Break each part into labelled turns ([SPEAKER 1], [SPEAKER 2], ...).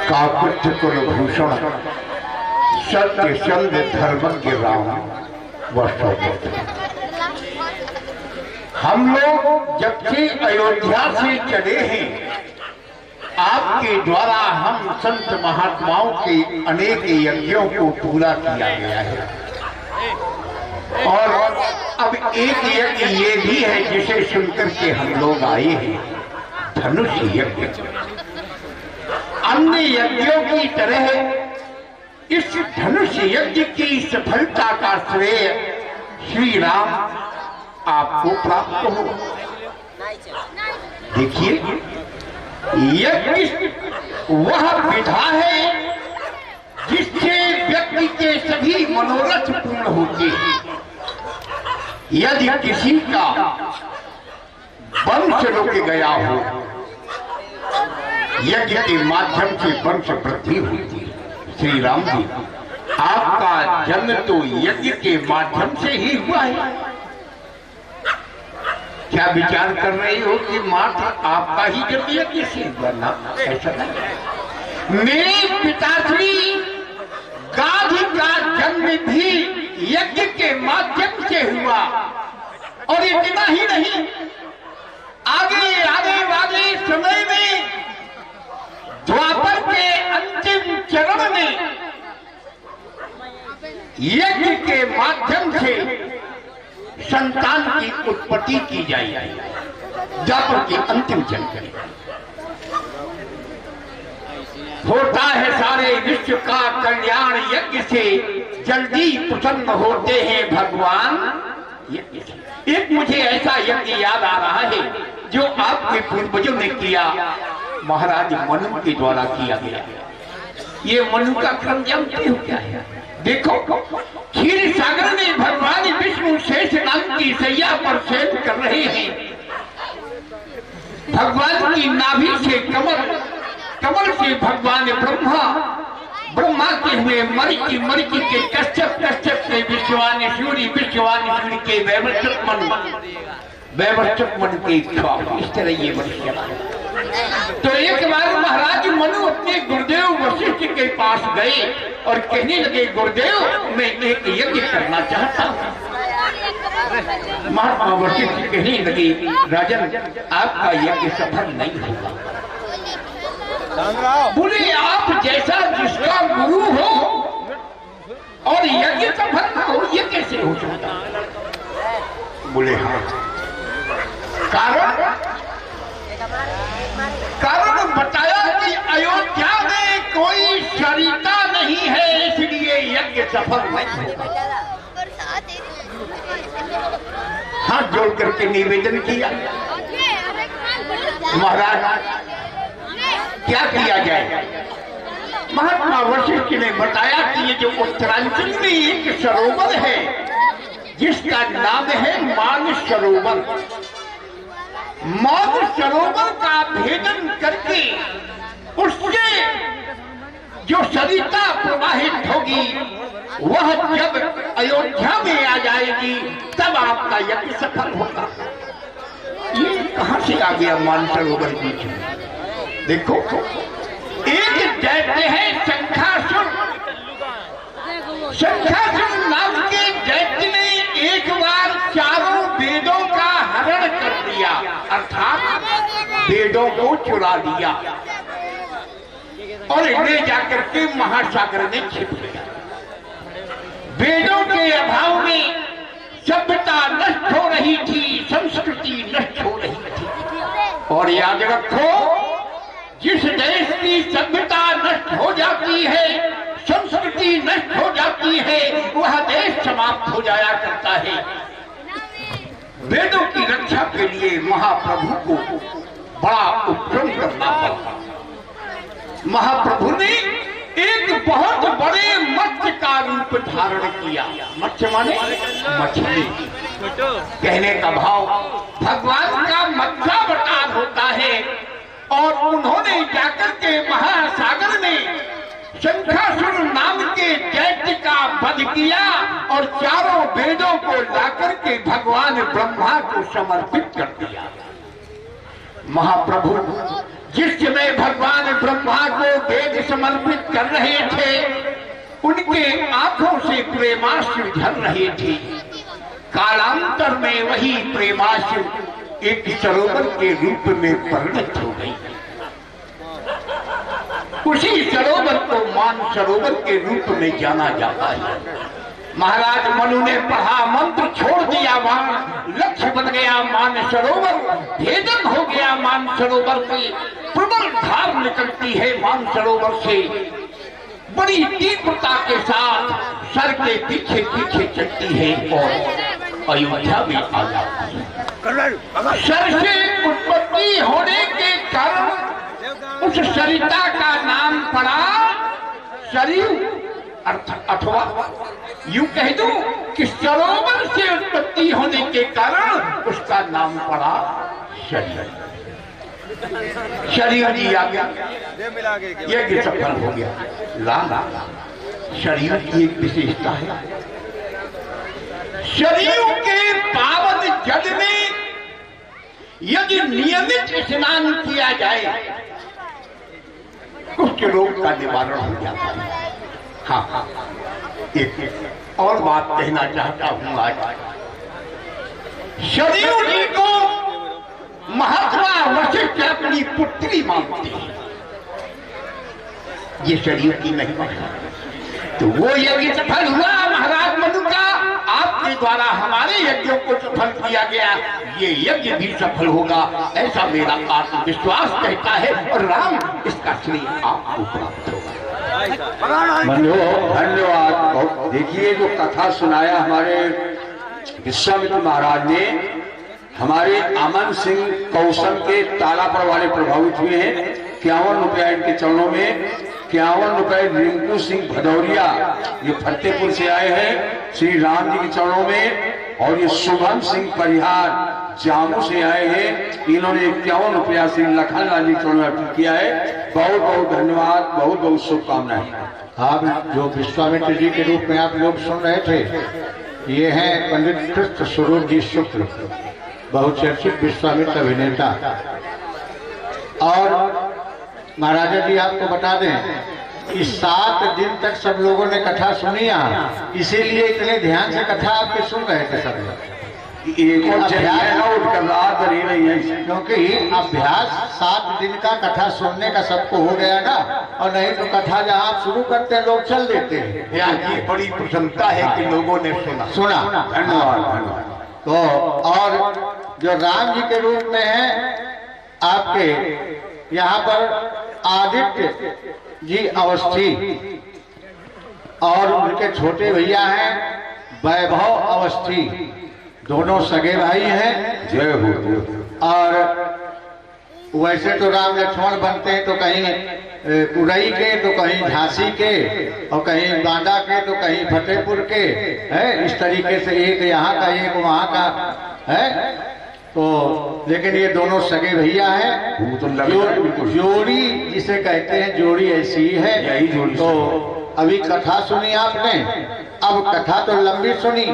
[SPEAKER 1] काकुत्थ कुलभूषण सत्य चंद्र धर्मज्ञ राम वसुदेव। हम लोग जब से अयोध्या से चले हैं, आपके द्वारा हम संत महात्माओं के अनेक यज्ञों को पूरा किया गया है। और अब एक यज्ञ ये भी है जिसे सुनकर के हम लोग आए हैं, धनुष यज्ञ। अन्य यज्ञों की तरह इस धनुष यज्ञ की सफलता का श्रेय श्री राम आपको प्राप्त हो। देखिए, यज्ञ वह विधा है जिससे व्यक्ति के सभी मनोरथ पूर्ण होते हैं। यदि किसी का वंश रुक गया हो, यज्ञ के माध्यम से वंश वृद्धि होती है। श्री राम जी, आपका जन्म तो यज्ञ के माध्यम से ही हुआ है। क्या विचार कर रही हो कि मात्र आपका ही जन्म यज्ञ से हुआ? ऐसा नहीं। मेरे पिताश्री गाधी का जन्म भी यज्ञ के माध्यम से हुआ। और इतना ही नहीं, आगे आगे वाले समय में द्वापर के अंतिम चरण में यज्ञ के माध्यम से संतान की उत्पत्ति की जाएगी। द्वापर के अंतिम चरण में होता है सारे विश्व का कल्याण यज्ञ से, जल्दी प्रसन्न होते हैं भगवान यज्ञ से। एक मुझे ऐसा यज्ञ याद आ रहा है जो आपके पूर्वजों ने किया, महाराज मनु के द्वारा किया गया। ये मनु का क्रम जानते हो क्या है? देखो, क्षीर सागर में भगवान विष्णु शेष नाग की सैया पर शयन कर रहे हैं। भगवान की नाभि से कमल, कमल से भगवान ब्रह्मा के हुए मरीचि के कश्यप, कश्यप से विश्वानिशूरी, विश्वानिशूरी के वैवर्चक मन के इच्छा। इस तरह ये मनुष्य। तो एक बार महाराज मनु अपने गुरुदेव वशिष्ठ के पास गए और कहने लगे, गुरुदेव मैं एक यज्ञ करना चाहता हूँ। महात्मा वशिष्ठ कहने लगे, राजन आपका यज्ञ सफल नहीं होगा। बोले, आप जैसा जिसका गुरु हो और यज्ञ सफल ना हो, ये कैसे हो सकता? बोले हाँ, कारण बताया कि अयोध्या में कोई सरिता नहीं है, इसलिए यज्ञ सफल नहीं होगा। हाथ जोड़ करके निवेदन किया, महाराज क्या किया जाए? महात्मा वशिष्ठ ने बताया कि ये जो उत्तरांचल में एक सरोवर है जिसका नाम है मानस सरोवर, मानस सरोवर का भेदन करके उससे जो सरिता प्रवाहित होगी वह जब अयोध्या में आ जाएगी तब आपका यज्ञ सफल होगा। ये कहां से आ गया मानस सरोवर बीच में? देखो, एक दैत्य है शंखासुर। शंखासुर नाम के दैत्य ने एक बार चारों वेदों का हरण कर दिया, अर्थात वेदों को चुरा लिया और ले जाकर के महासागर में छिप गया। वेदों के अभाव में सभ्यता नष्ट हो रही थी, संस्कृति नष्ट हो रही थी। और याद रखो, जिस देश की सभ्यता नष्ट हो जाती है, संस्कृति नष्ट हो जाती है, वह देश समाप्त हो जाया करता है। वेदों की रक्षा के लिए महाप्रभु को बड़ा उपक्रम करना पड़ा। महाप्रभु ने एक बहुत बड़े मत्स्य का रूप धारण किया। मत्स्य माने मछली। कहने का भाव, भगवान का मध्यावतार होता है। और उन्होंने जाकर के महासागर में शंखासुर नाम के दैत्य का वध किया और चारों वेदों को लाकर के भगवान ब्रह्मा को समर्पित कर दिया। महाप्रभु जिस समय भगवान ब्रह्मा को वेद समर्पित कर रहे थे, उनके आंखों से प्रेमाश्रु झर रहे थे। कालांतर में वही प्रेमाश्रु एक सरोवर के रूप में परिणत हो गई। उसी सरोवर को मान सरोवर के रूप में जाना जाता है। महाराज मनु ने पढ़ा मंत्र, छोड़ दिया वहां, लक्ष्य बन गया मान सरोवर, भेदन हो गया मान सरोवर से, प्रबल धार निकलती है मान सरोवर से, बड़ी तीव्रता के साथ सर के पीछे पीछे चलती है और अयोध्या में आ जाती है। सर से उत्पत्ति होने के कारण उस सरिता का नाम पड़ा सरयू, अथवा यूं कह दूं कि सरोवर से उत्पत्ति होने के कारण उसका नाम पड़ा शरीर। शरीर जी आ गया, यज्ञ सफल हो गया। लाला शरीर की एक विशेषता है, शरीर के पावन जल में यदि नियमित स्नान किया जाए कुष्ठ रोग का निवारण हो जाता है। हाँ, एक और बात कहना चाहता हूं। आज शरीर जी को महात्मा वशिष्ठ अपनी पुत्री मानते हैं, ये शरीर की महिमा है। तो वो यज्ञ सफल हुआ महाराज मनु का, आपके द्वारा हमारे यज्ञों को सफल किया गया, ये यज्ञ भी सफल होगा, ऐसा मेरा आत्मविश्वास कहता है, और राम इसका श्रेय आपको प्राप्त होगा।
[SPEAKER 2] धन्यवाद। देखिए, जो कथा सुनाया हमारे विश्वामित्र महाराज ने, हमारे अमन सिंह कौशल के तालापुर वाले प्रभावित हुए हैं। 51 रुपया इनके चरणों में, 51 रुपए रिंकू सिंह भदौरिया, ये फतेहपुर से आए हैं श्री राम जी के चरणों में, और ये शुभम सिंह परिहार जामू से आए हैं, इन्होंने 51 रुपया श्री लखन लाल जी चरणों में अर्पित किया है। बहुत बहुत धन्यवाद, बहुत बहुत शुभकामनाएं।
[SPEAKER 3] आप जो विश्वामित्र जी के रूप में आप लोग सुन रहे थे, ये हैं पंडित कृष्ण स्वरूप जी शुक्ल, बहुचर्चित विश्वामित्र अभिनेता। और महाराजा जी आपको बता दें कि 7 दिन तक सब लोगों ने कथा सुनी यहाँ, इसीलिए इतने ध्यान से कथा आपके सुन रहे थे सब लोग। क्योंकि अभ्यास 7 दिन का कथा सुनने का सबको हो गया ना, और नहीं तो कथा जहाँ आप शुरू करते हैं लोग चल देते हैं।
[SPEAKER 1] यहाँ की बड़ी प्रसन्नता है कि लोगों ने सुना।
[SPEAKER 3] धन्यवाद। तो और जो राम जी के रूप में है आपके यहाँ पर आदित्य जी अवस्थी, और उनके छोटे भैया हैं वैभव अवस्थी, दोनों सगे भाई हैं।
[SPEAKER 2] जय हो।
[SPEAKER 3] और वैसे तो राम लक्ष्मण बनते हैं तो कहीं उड़ई के, तो कहीं झांसी के, और कहीं बांदा के, तो कहीं फतेहपुर के, है इस तरीके से, एक यहाँ का एक वहाँ का है। तो लेकिन ये दोनों सगे भैया हैं। जोड़ी जिसे कहते हैं, जोड़ी ऐसी है, यही जोड़ी। तो अभी कथा सुनी आपने, अब कथा तो लंबी सुनी,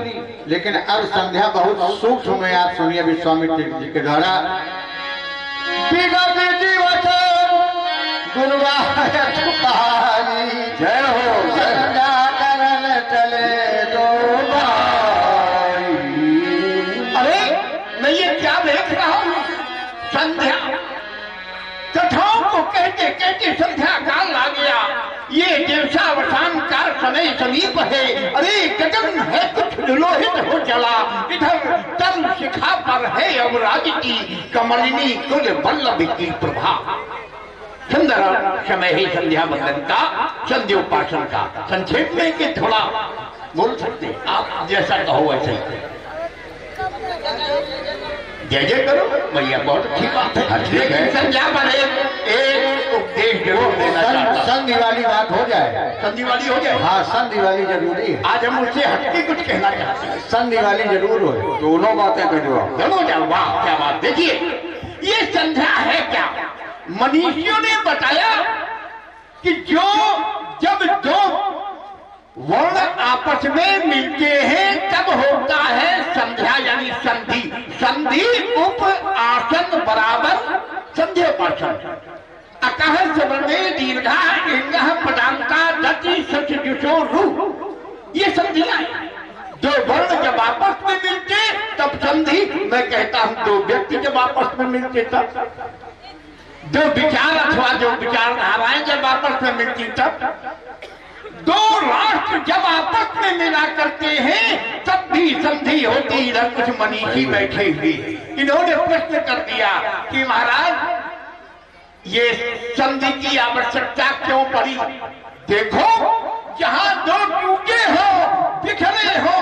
[SPEAKER 3] लेकिन अब संध्या बहुत सूक्ष्म में आप सुनिए विश्वामित्र जी के द्वारा।
[SPEAKER 2] जय हो।
[SPEAKER 3] चले दो
[SPEAKER 1] अरे मैं ये क्या देख रहा हूँ, संध्या कथाओं को कहते कहते संध्या काल आ गया। ये दिवसावसान का समय समीप है। अरे गगन है कुछ लोहित हो चला, इधर तम शिखा पर है अवराज की कमलिनी कुल वल्लभ की प्रभा। सुंदर समय है संध्या वंदन का, संध्योपासन का। संक्षेप में कि थोड़ा बोल सकते आप, जैसा कहो वैसे ही। जय जय करो भैया, बहुत अच्छी बात है। लेकिन संध्या पर एक उपदेश जरूर देना चाहता हूं।
[SPEAKER 3] संधि वाली बात हो जाए,
[SPEAKER 1] संधि वाली हो जाए।
[SPEAKER 3] हाँ, संधि वाली जरूरी है।
[SPEAKER 1] आज हम उससे हटके कुछ कहना चाहते हैं।
[SPEAKER 3] संधि वाली जरूर हो,
[SPEAKER 2] दोनों बातें कर दो।
[SPEAKER 1] दोनों जाओ। वाह क्या बात। देखिए ये संध्या है क्या, मनीषियों ने बताया कि जब दो वर्ण आपस में मिलते हैं तब होता है संध्या, यानी संधि। संधि उप आसन बराबर संध्योपासन। अतः स्वर्णे दीर्घा इंगह पदांता दति सच जुचो रू, ये संधियां हैं। दो वर्ण जब आपस में मिलते तब संधि, मैं कहता हूं दो व्यक्ति जब आपस में मिलते तब, दो विचार अथवा जो विचारधाराएं जब आपस में मिलती तब, दो राष्ट्र जब आपस में मिला करते हैं तब भी संधि होती। इधर कुछ मनीषी बैठे हुए, इन्होंने प्रश्न कर दिया कि महाराज ये संधि की आवश्यकता क्यों पड़ी? देखो जहां दो टूटे हो, बिखरे हो,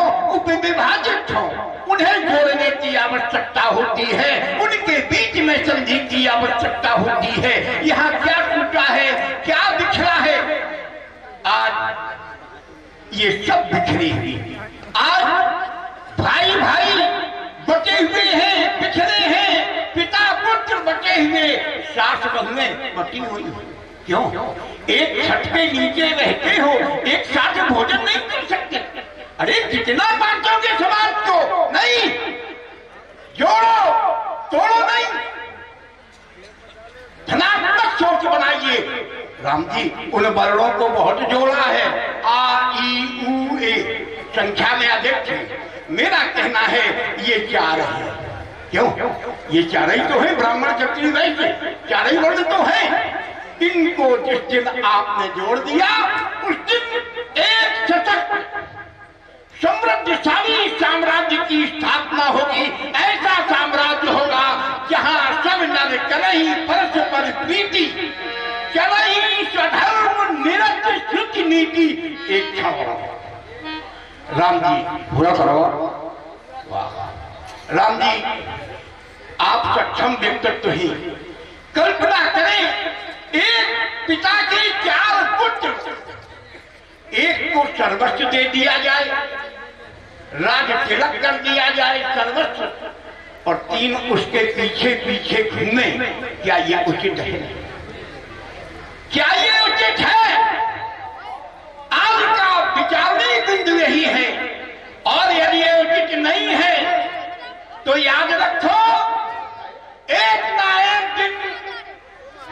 [SPEAKER 1] विभाजित हो, उन्हें जोड़ने की आवश्यकता होती है, उनके बीच में संधि की आवश्यकता होती है। यहाँ क्या टूटा है, क्या बिखरा है? आज ये सब बिखरी हुई, आज भाई भाई बटे हुए हैं, बिखरे हैं, पिता पुत्र बटे हुए, सास बहुएं बटी हुई। क्यों? एक छत के नीचे रहते हो, एक साथ भोजन नहीं कर सकते। अरे कितना बांटोगे समाज को? नहीं, जोड़ो तोड़ो नहीं, धनात्मक सोच बनाइए। राम जी उन वर्णों को बहुत जोड़ा है, आ ई उ ए, संख्या में अधिक थे। मेरा कहना है ये चार है। क्यों? ये चार ही तो है, ब्राह्मण क्षत्रिय वैश्य चार ही वर्ण तो है। इनको जिस दिन आपने जोड़ दिया उस दिन एक सशक्त समृद्धशाली साम्राज्य की स्थापना होगी। ऐसा साम्राज्य होगा जहां सब नर कलही परस्पर प्रीति, चलही स्वधर्म निरंतर शुद्ध नीति एक छावा। राम जी
[SPEAKER 2] पूरा करो।
[SPEAKER 1] वाह राम जी, आप सक्षम व्यक्तित्व ही। कल्पना करें, एक पिता के चार पुत्र, एक को सर्वस्व दे दिया जाए, राज तिलक कर दिया जाए सर्वस्व, और तीन उसके पीछे पीछे घूमे। क्या ये उचित है? क्या ये उचित है? आज का विचारने बिंदु यही है। और यदि ये उचित नहीं है तो याद रखो, एक ना एक दिन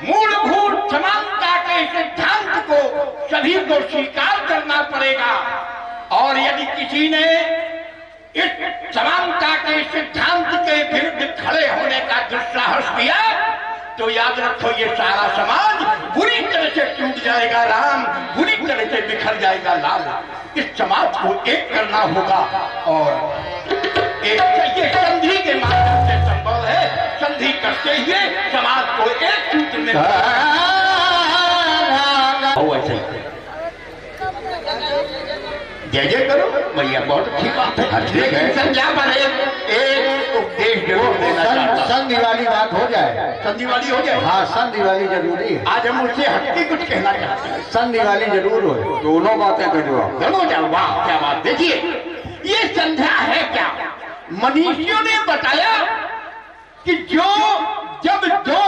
[SPEAKER 1] मूलभूत समानता के सिद्धांत को सभी को स्वीकार करना पड़ेगा। और यदि किसी ने इस समानता के सिद्धांत के विरुद्ध खड़े होने का दुस्साहस किया तो याद रखो ये सारा समाज बुरी तरह से टूट जाएगा राम, बुरी तरह से बिखर जाएगा लाल। इस समाज को एक करना होगा और एक ये संधि के माध्यम से संभव है। संधि करते हुए समाज को एक सूत्र में जय जय करो भैया, बहुत अच्छी बात है। लेकिन संध्या पर एक उपदेश जरूर देना चाहता हूं।
[SPEAKER 3] संधि वाली बात हो जाए,
[SPEAKER 1] संधि वाली हो जाए।
[SPEAKER 3] हाँ संधि वाली जरूरी है।
[SPEAKER 1] आज हम उससे हटके कुछ कहना चाहते हैं।
[SPEAKER 3] संधि वाली जरूर हो,
[SPEAKER 2] दोनों बातें कर दो।
[SPEAKER 1] दोनों जाओ। वाह क्या बात। देखिए ये संध्या है क्या? मनीषियों ने बताया कि जब दो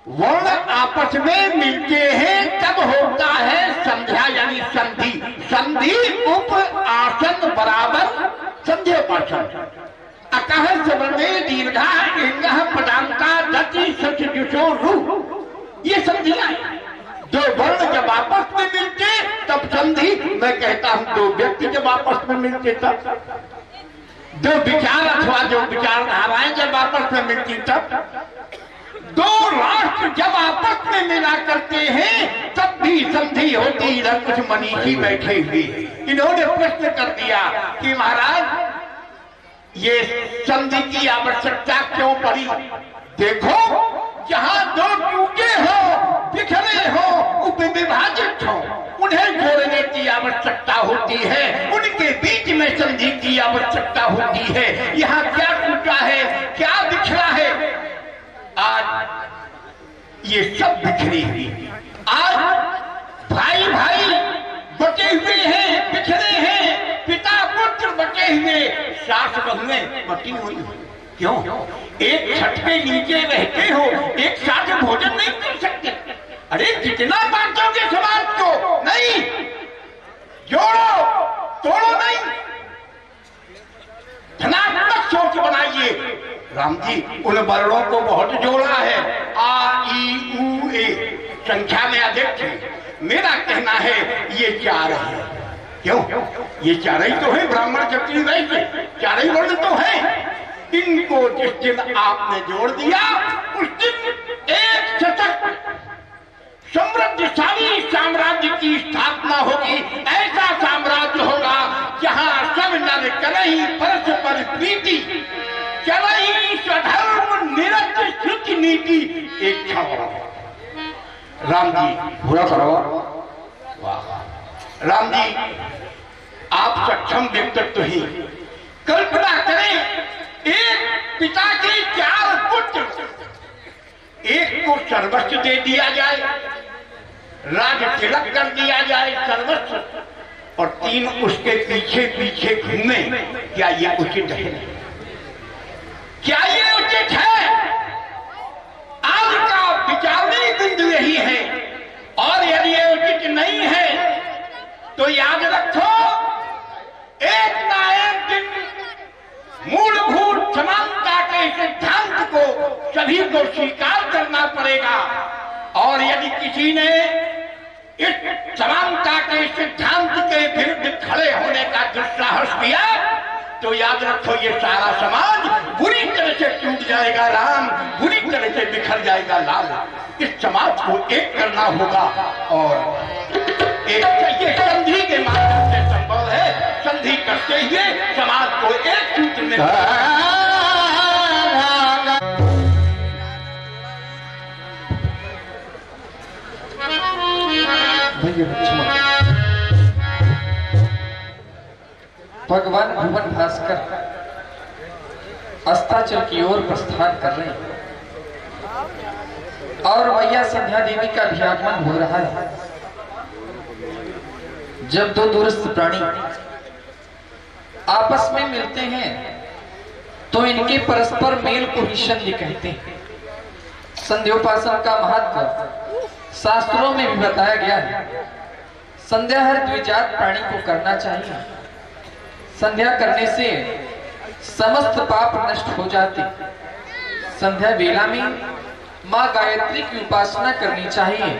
[SPEAKER 1] वर्ण आपस में मिलते हैं तब होता है संध्या यानी संधि। संधि उप आसन बराबर संध्योपासन। अकह सवर्णे दीर्घा इंगह पदांता दति सच जुचो रू, ये संधियां हैं। दो वर्ण जब आपस में मिलते तब संधि, मैं कहता हूं दो व्यक्ति जब आपस में मिलते तब, दो विचार अथवा जो विचारधाराएं जब आपस में मिलती तब, दो राष्ट्र जब आपस में मिला करते हैं तब भी संधि होती। इधर कुछ मनीषी बैठे हुए, इन्होंने प्रश्न कर दिया कि महाराज ये संधि की आवश्यकता क्यों पड़ी? देखो जहां दो टूटे हो, बिखरे हो, विभाजित हो, उन्हें जोड़ने की आवश्यकता होती है, उनके बीच में संधि की आवश्यकता होती है। यहाँ क्या टूटा है, क्या बिखरा है? आज ये सब बिखरी हुई, आज भाई भाई बटे हुए हैं, बिखरे हैं, पिता पुत्र बटे हुए, सास बहुएं बटी हुई। क्यों? एक छत के नीचे रहते हो, एक साथ भोजन नहीं कर सकते। अरे कितना बांटोगे समाज को? नहीं, जोड़ो तोड़ो नहीं, धनात्मक सोच बनाइए। राम जी उन वर्णों को बहुत जोड़ा है, आ ई उ ए, संख्या में अधिक थे। मेरा कहना है ये चार है। क्यों? ये चार ही तो है, ब्राह्मण क्षत्रिय वैश्य चार ही वर्ण तो है। इनको जिस दिन आपने जोड़ दिया उस दिन एक सशक्त समृद्धशाली साम्राज्य की स्थापना होगी। ऐसा साम्राज्य होगा जहां सब नर करही परस्पर प्रीति, चलही स्वधर्म निरंतर शुद्ध नीति एक छावा। राम जी
[SPEAKER 2] पूरा करो।
[SPEAKER 1] राम जी आप सक्षम व्यक्तित्व ही। कल्पना करें, एक पिता के 4 पुत्र, एक को सर्वस्व दे दिया जाए, राज तिलक कर दिया जाए सर्वस्व, और 3 उसके पीछे पीछे घूमे। क्या ये उचित है? क्या ये उचित है? आज का विचारने बिंदु यही है। और यदि ये उचित नहीं है तो याद रखो, एक ना एक दिन मूलभूत समानता के सिद्धांत को सभी को स्वीकार करना पड़ेगा। और यदि किसी ने इस समानता के सिद्धांत के विरुद्ध खड़े होने का दुस्साहस किया तो याद रखो ये सारा समाज बुरी तरह से टूट जाएगा राम, बुरी तरह से बिखर जाएगा लाल। इस समाज को एक करना होगा और एक ये संधि के माध्यम से संभव है। संधि करते हुए समाज को एक सूत्र में
[SPEAKER 4] भगवान भुवन भास्कर अस्ताचल की ओर प्रस्थान कर रहे हैं और मैया संध्या देवी का भी आगमन हो रहा है। जब दो दूरस्थ प्राणी आपस में मिलते हैं तो इनके परस्पर मेल को ही संधि कहते हैं। संध्योपासन का महत्व शास्त्रों में भी बताया गया है। संध्या हर द्विजात प्राणी को करना चाहिए। संध्या करने से समस्त पाप नष्ट हो जाते। संध्या वेला में माँ गायत्री की उपासना करनी चाहिए।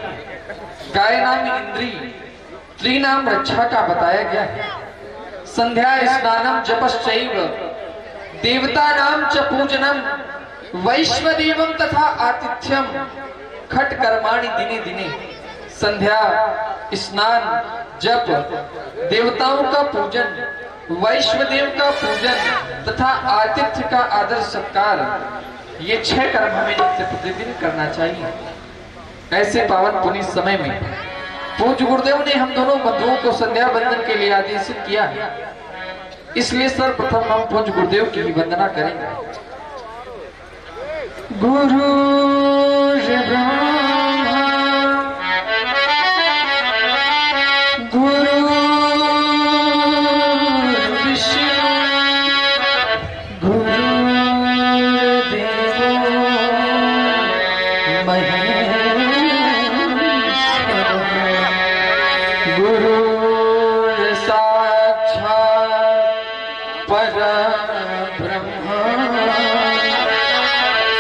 [SPEAKER 4] गाय नाम इंद्री, त्रि नाम रक्षा का बताया गया है। संध्या स्नानम जपश्चैव देवता नाम च पूजनम वैश्वदेवम तथा आतिथ्यम खट कर्माणि दिने दिने। संध्या स्नान जप, देवताओं का पूजन, वैश्वदेव का पूजन तथा आतिथ्य का आदर सत्कार, ये 6 कर्म हमें नित्य प्रतिदिन करना चाहिए। ऐसे पावन पुनीत समय में पूज्य गुरुदेव ने हम दोनों बंधुओं को संध्या बंदन के लिए आदेशित किया है। इसलिए सर्वप्रथम हम पूज्य गुरुदेव की वंदना करेंगे। गुरु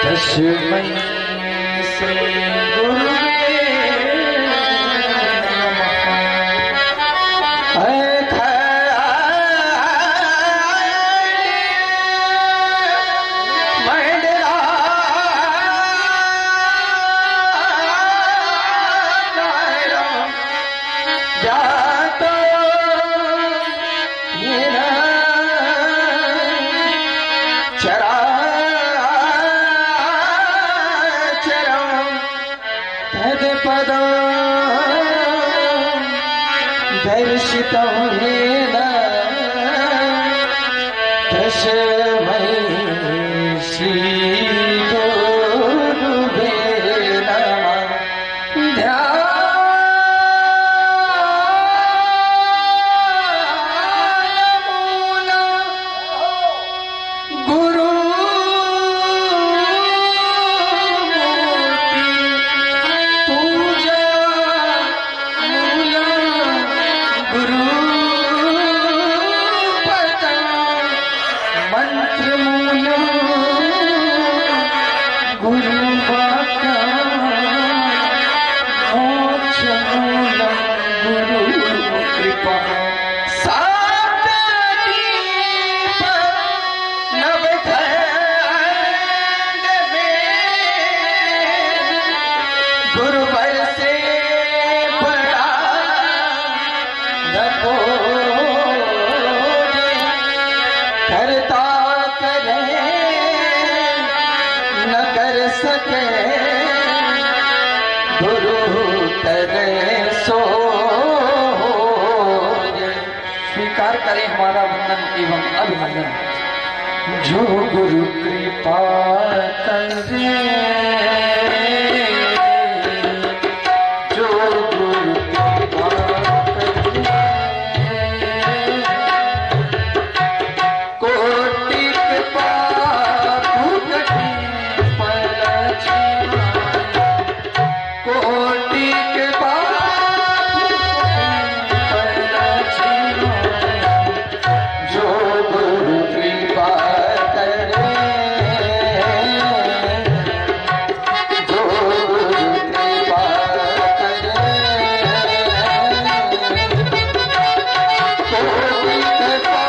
[SPEAKER 4] तस्मै श्री गुरुवे गुरु करे सो स्वीकार करें हमारा वंदन एवं अभिनंदन। जो गुरु कृपा करे, जो गुरु कृपा करे, कोटि कृपा भुगति फल छिनाए, कोटि कृपा भुगति फल छिनाए। जो गुरु कृपा करे, जो गुरु कृपा करे, कोटि कृपा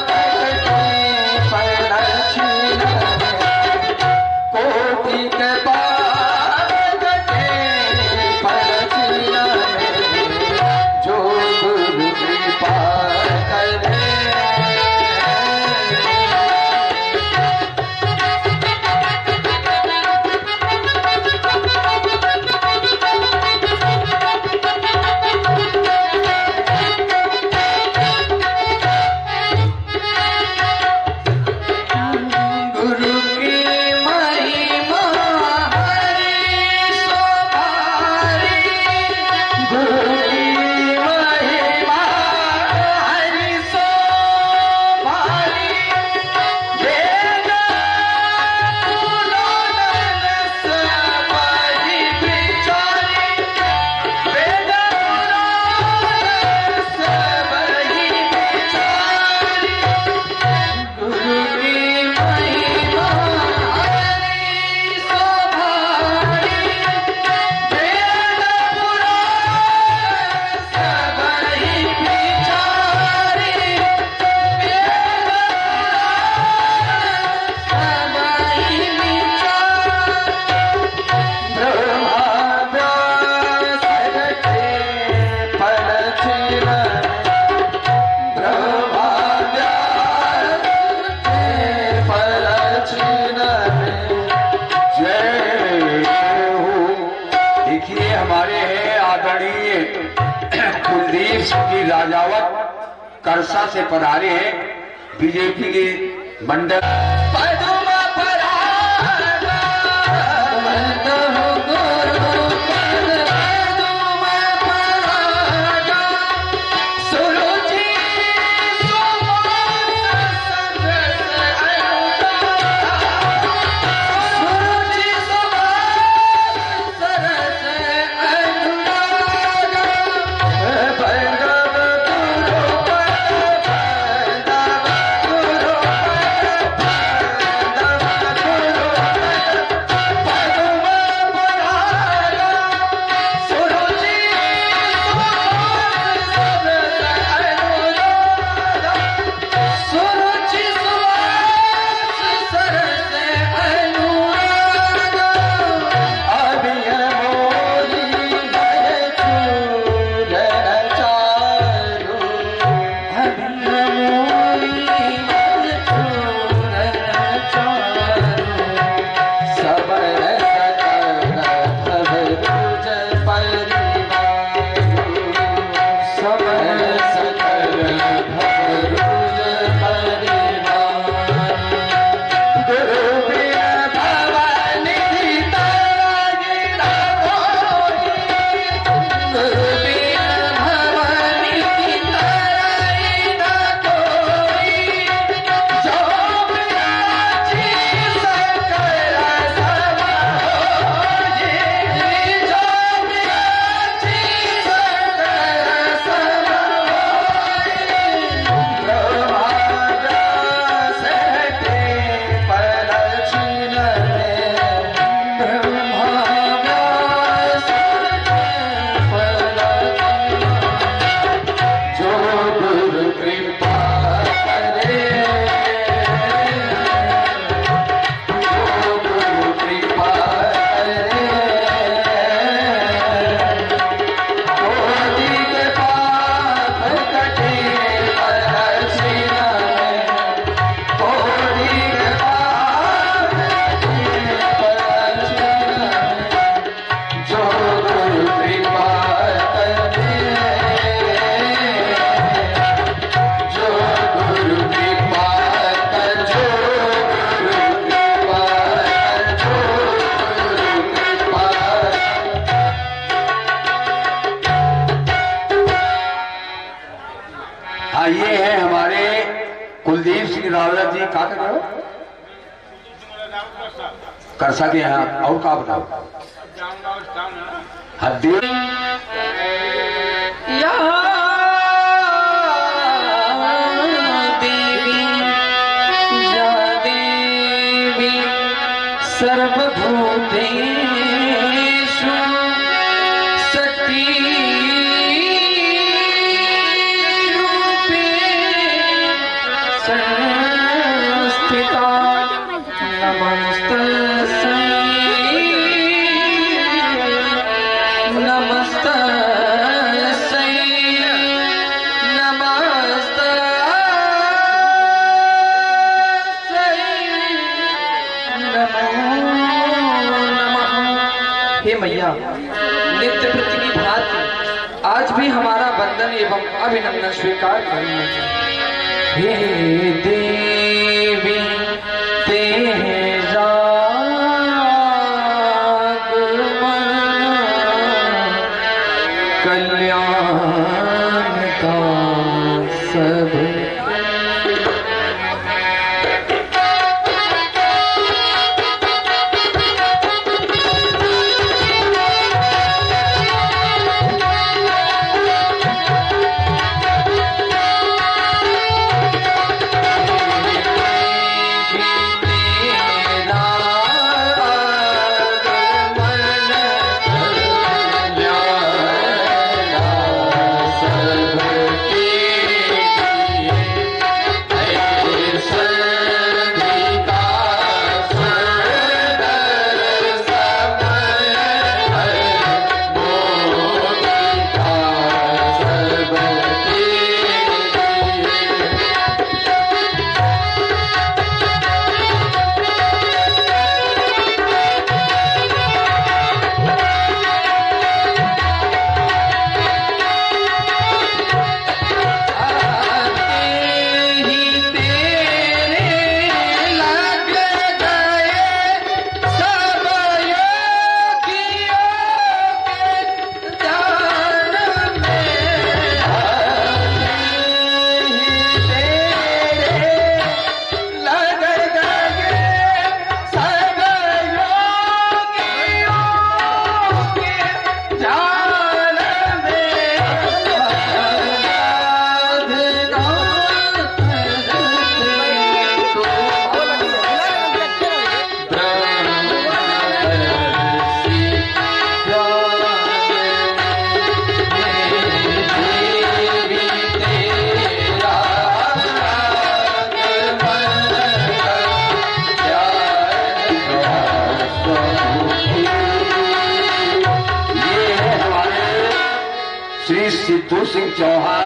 [SPEAKER 4] भुगति फल छिनाए, कोटि कृपा भुगति फल छिनाए। जो गुरु कृपा करे। गुरु की महिमा हरि सो भारी, गुरु की महिमा हरि सो भारी। वेद पुराण सब ही विचारी, वेद पुराण सब ही विचारी। गुरु की महिमा हरि सो भारी, वेद पुराण सब ही विचारी, वेद पुराण सब ही विचारी। ब्रह्मा व्यास रटे फल छिनाए, ब्रह्मा व्यास फल छिनाए।
[SPEAKER 2] जय हो। देखिए हमारे हैं आदरणीय कुलदीप सिंह जी राजावत करसा से पधारे हैं बीजेपी के मंडल।
[SPEAKER 4] पद्म परागा, पद्म गुरु पद पद्म परागा। सुरुचि सुवास सरस अनुरागा, सुरुचि सुवास सरस अनुरागा। वैष्णव गुरु पद, वैष्णव गुरु पद,
[SPEAKER 2] हाँ, ये है हमारे कुलदीप सिंह रावत जी। का कर रहे हो? कर सके यहाँ और का बताओ? हद्दी
[SPEAKER 4] सर्वभूतेषु शक्ति रूपे संस्थिता नमस्तस्यै हे मैया, नित्य प्रति की भांति आज भी हमारा वंदन एवं अभिनंदन स्वीकार करना। हे देवी तेरा कल्याण का सब
[SPEAKER 2] श्री सिद्धू सिंह चौहान।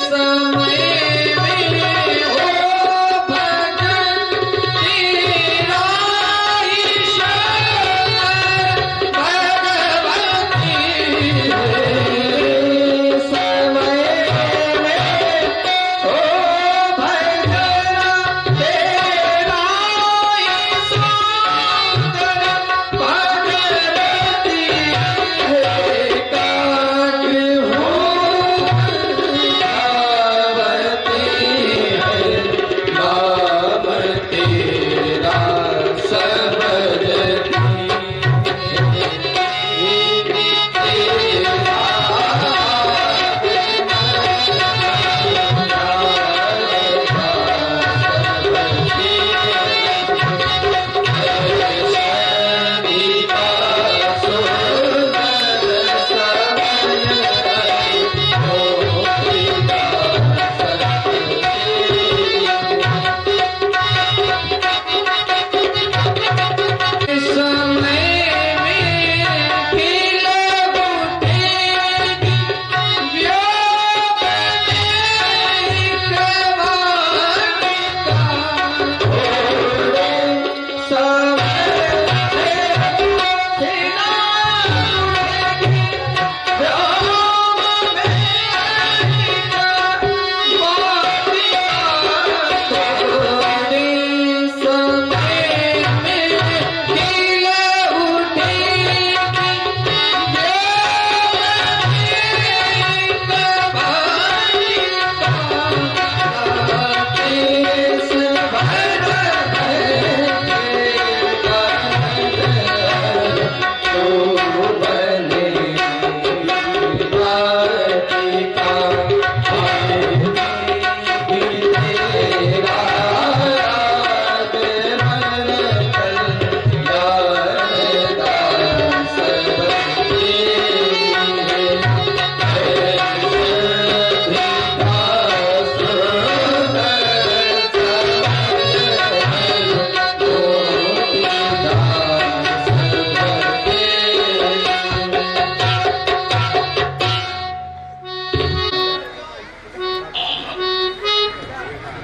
[SPEAKER 4] भगवती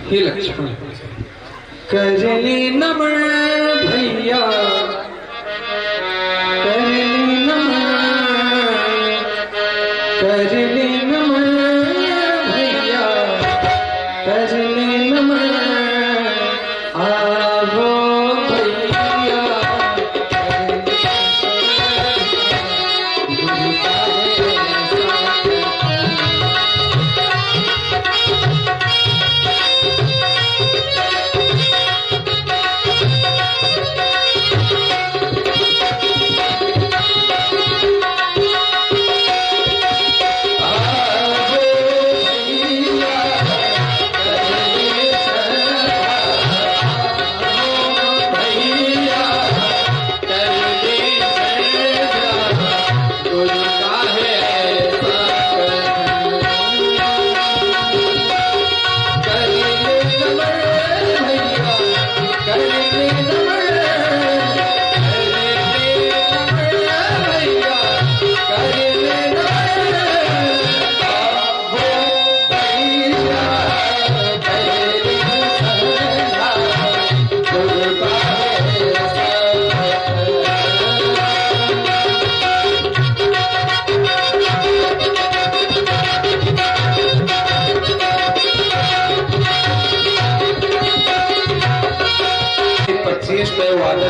[SPEAKER 4] हे लक्ष्मण करले नमन भैया करले नमन भैया करले नमन आवो भैया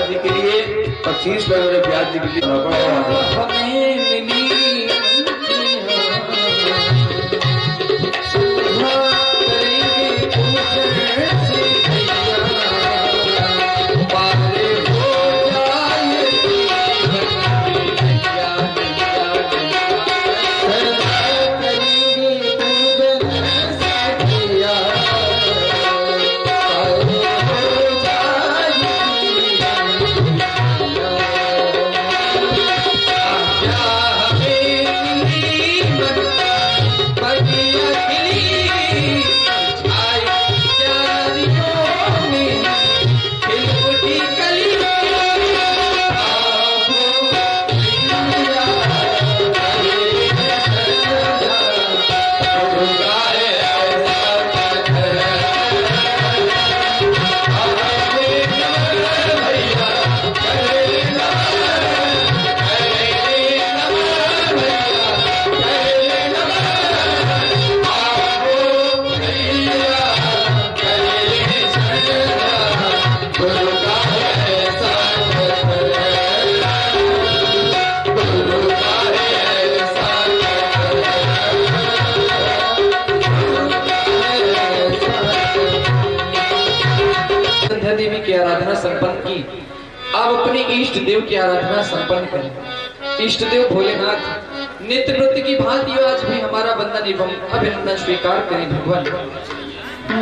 [SPEAKER 2] जी के लिए 25 रुपए ब्याज जी के लिए
[SPEAKER 4] देवी की आराधना संपन्न की। अब अपने इष्ट देव की आराधना संपन्न करें। इष्ट देव भोलेनाथ नित्य नृत्य की भांति आज भी हमारा वंदन एवं अभिनंदन स्वीकार करें। भगवान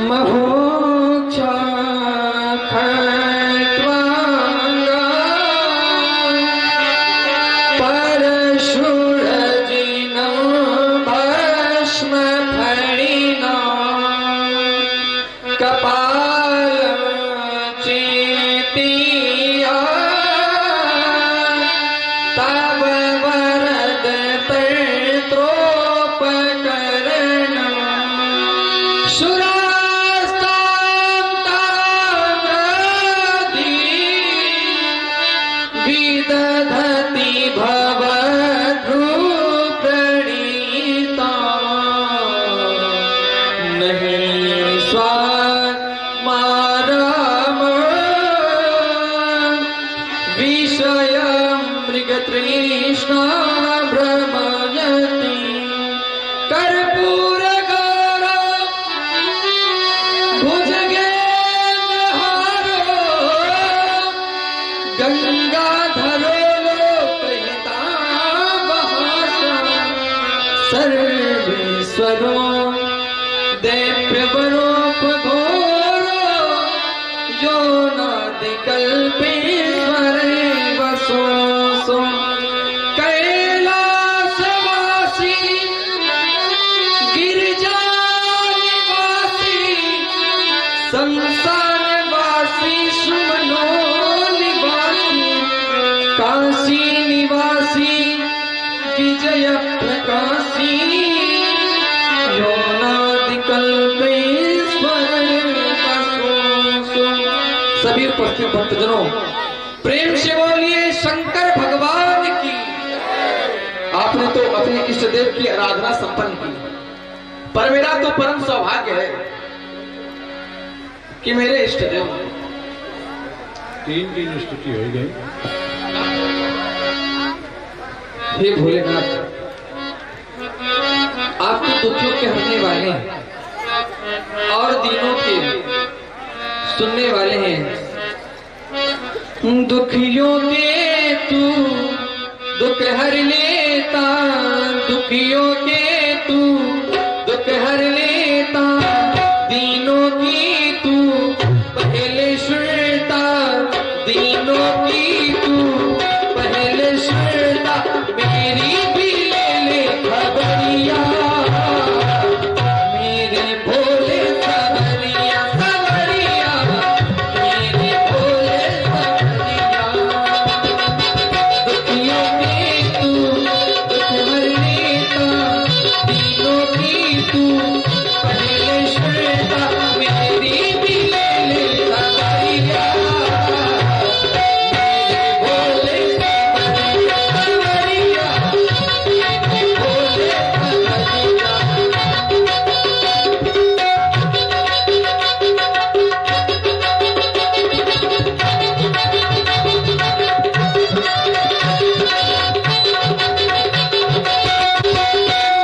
[SPEAKER 4] महोक्षा खट्वांगा परशुरजिना भस्म फणिना कपाल चेतिया तव वरद तोपकरण सुरास्ताम्रादि विदधति भवद्रुप्रणीता नहीं स्वाद माराम विषय मृगतृष्णा भ्रमयति कर्पूर गंगाधरो लोकहिता सर्वेश्वरो दैव्यवरोपघोरो यो नादिकल्पेश्वरे वसो सो कैलासवासी गिरिजानिवासी संसारवासी सुमनो काशी निवासी विजय प्रकाशी योनादिकल्पेश्वर उपस्थित भक्तजनों, प्रेम से बोलिए शंकर भगवान की। आपने तो अपने इष्ट देव की आराधना संपन्न की, पर मेरा तो परम सौभाग्य है कि मेरे इष्ट देव
[SPEAKER 3] तीन स्तुति हो गई।
[SPEAKER 4] हे भोलेनाथ, आप तो दुखियों के हरने वाले हैं और दीनों के सुनने वाले हैं। दुखियों के तू दुख हर लेता, दुखियों के तू दुख हर लेता, दीनों की तू पहले सुनता, दीनों की तू पहले सुनता, मेरी भी ले ले खबरिया, मेरे भोले सवरिया सवरिया, मेरे भोले सवरिया। दुखियों के तू दुख हर लेता, दीनों की तू पहले सुनता, मेरी भी ले ले सवरिया, मेरे भोले सवरिया सवरिया, मेरे भोले सवरिया।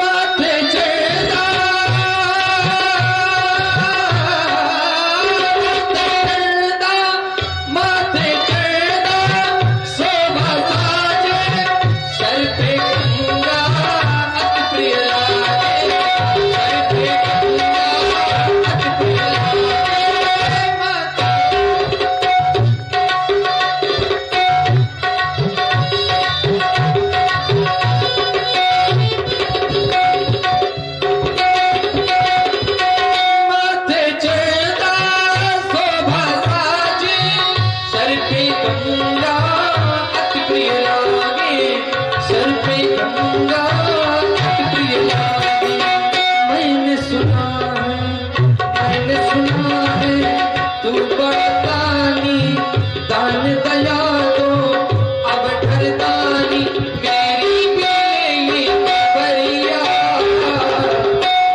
[SPEAKER 4] माथे चढ़दा माथे चढ़दा शोभा साजे, सर पे गंगा अति प्रिय लागे, सर पे गंगा अति प्रिय लागे। माथे चढ़दा शोभा साजे, सर पे गंगा अति प्रिय लागे, सर पे गंगा अति प्रिय लागे। मैंने सुना है तू बड़ा दानी, दान दया दो अब ढरदानी, मेरी बेली बरिया,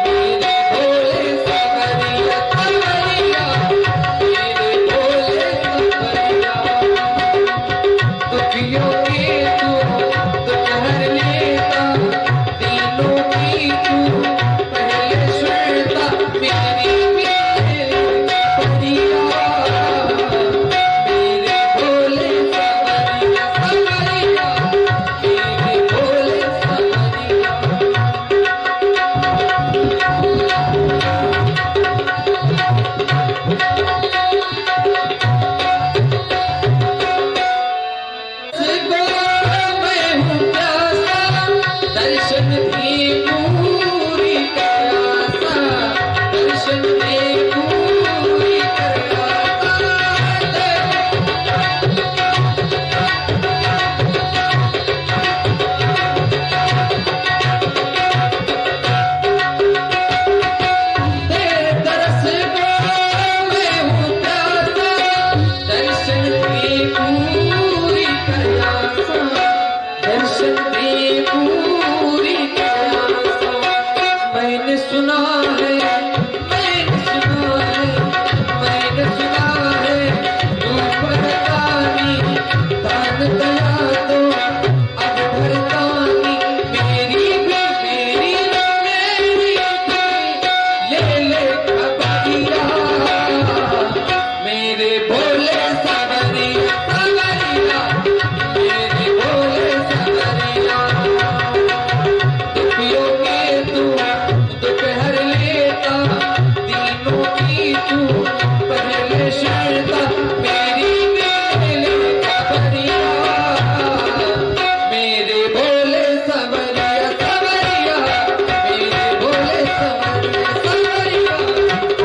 [SPEAKER 4] मेरे भोले सवरिया सवरिया, मेरे भोले सवरिया। दुखियों के तू दुख हर लेता, दीनों की तू पहले सुनता, मेरी बेली बरिया, मेरे भोले सवरिया सवरिया, मेरे भोले सवरिया। मैं हूँ प्यासा, दर्शन की पूरी प्यासा, दर्शन की पूरी प्यासा। तेरे तरस को मैं हूँ प्यासा, दर्शन की पूरी प्यासा, दर्शन की पूरी प्यासा। मैंने सुना है, मैंने सुना है, मैंने सुना है तू बरदानी, दान दया दो अब भरदानी, मेरी भी मेरी ले ले खबरिया, मेरे भोले सवरिया सवरिया, मेरे भोले सवरिया। दुखियों के तू दुख हर लेता, दीनों की तू पहले सुनता, मेरी बेली खबरिया, मेरे भोले सवरिया सवरिया, मेरे भोले सवरिया सवरिया,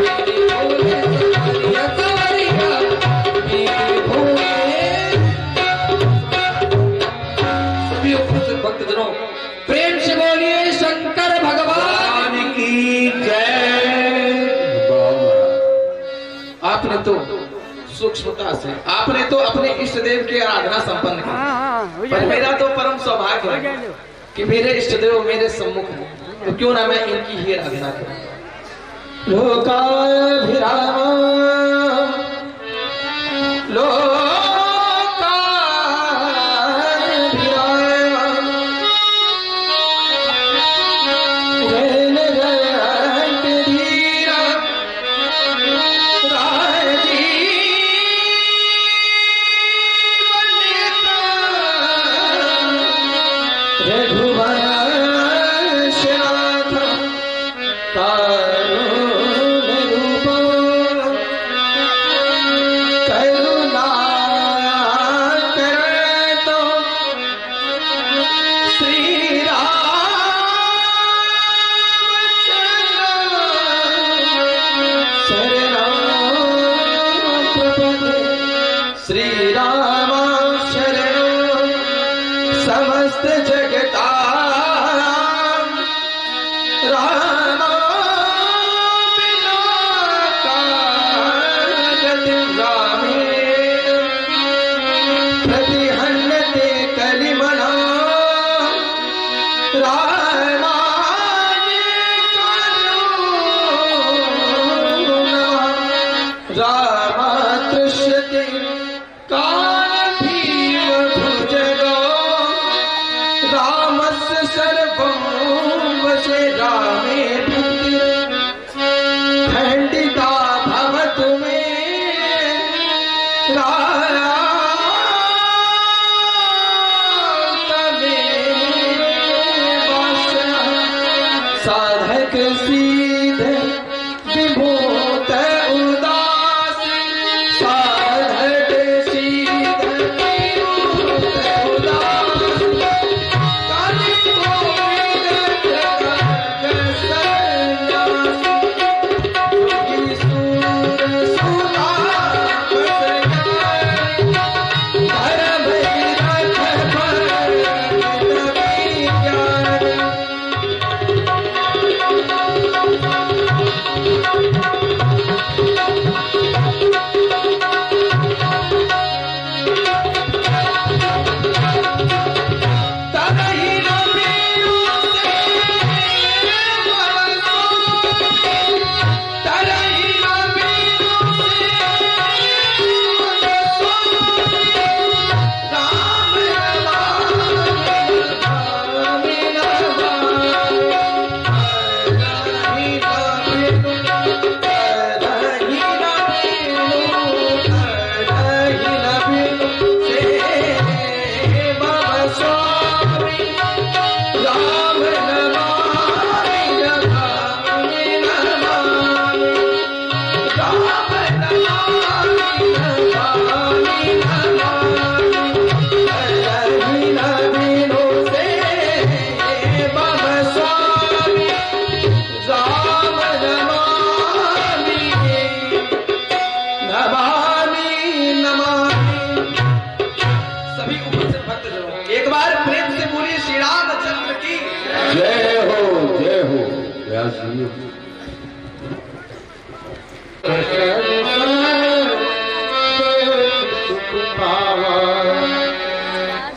[SPEAKER 4] मेरे भोले सवरिया सवरिया, मेरे भोले। सभी उपस्थित भक्तजनों, प्रेम से बोलिए शंकर भगवान की जय। आपने तो सूक्ष्मता से। आपने तो अपने इष्ट देव की आराधना संपन्न की, पर मेरा तो परम सौभाग्य है कि मेरे इष्ट देव मेरे सम्मुख हैं, तो क्यों ना मैं इनकी ही आराधना करूं। लोकाभिराम श्री राम शरण समस्त जगता राम बिना कागति रामे प्रतिहन्यते कलिमना रामानि करुणा रामातृष्यते रामस्य सर्वं वशे रामे भक्ति खंडिता भवतु मे साधक सीध विभूत उदास साधक सीध विभूत उदास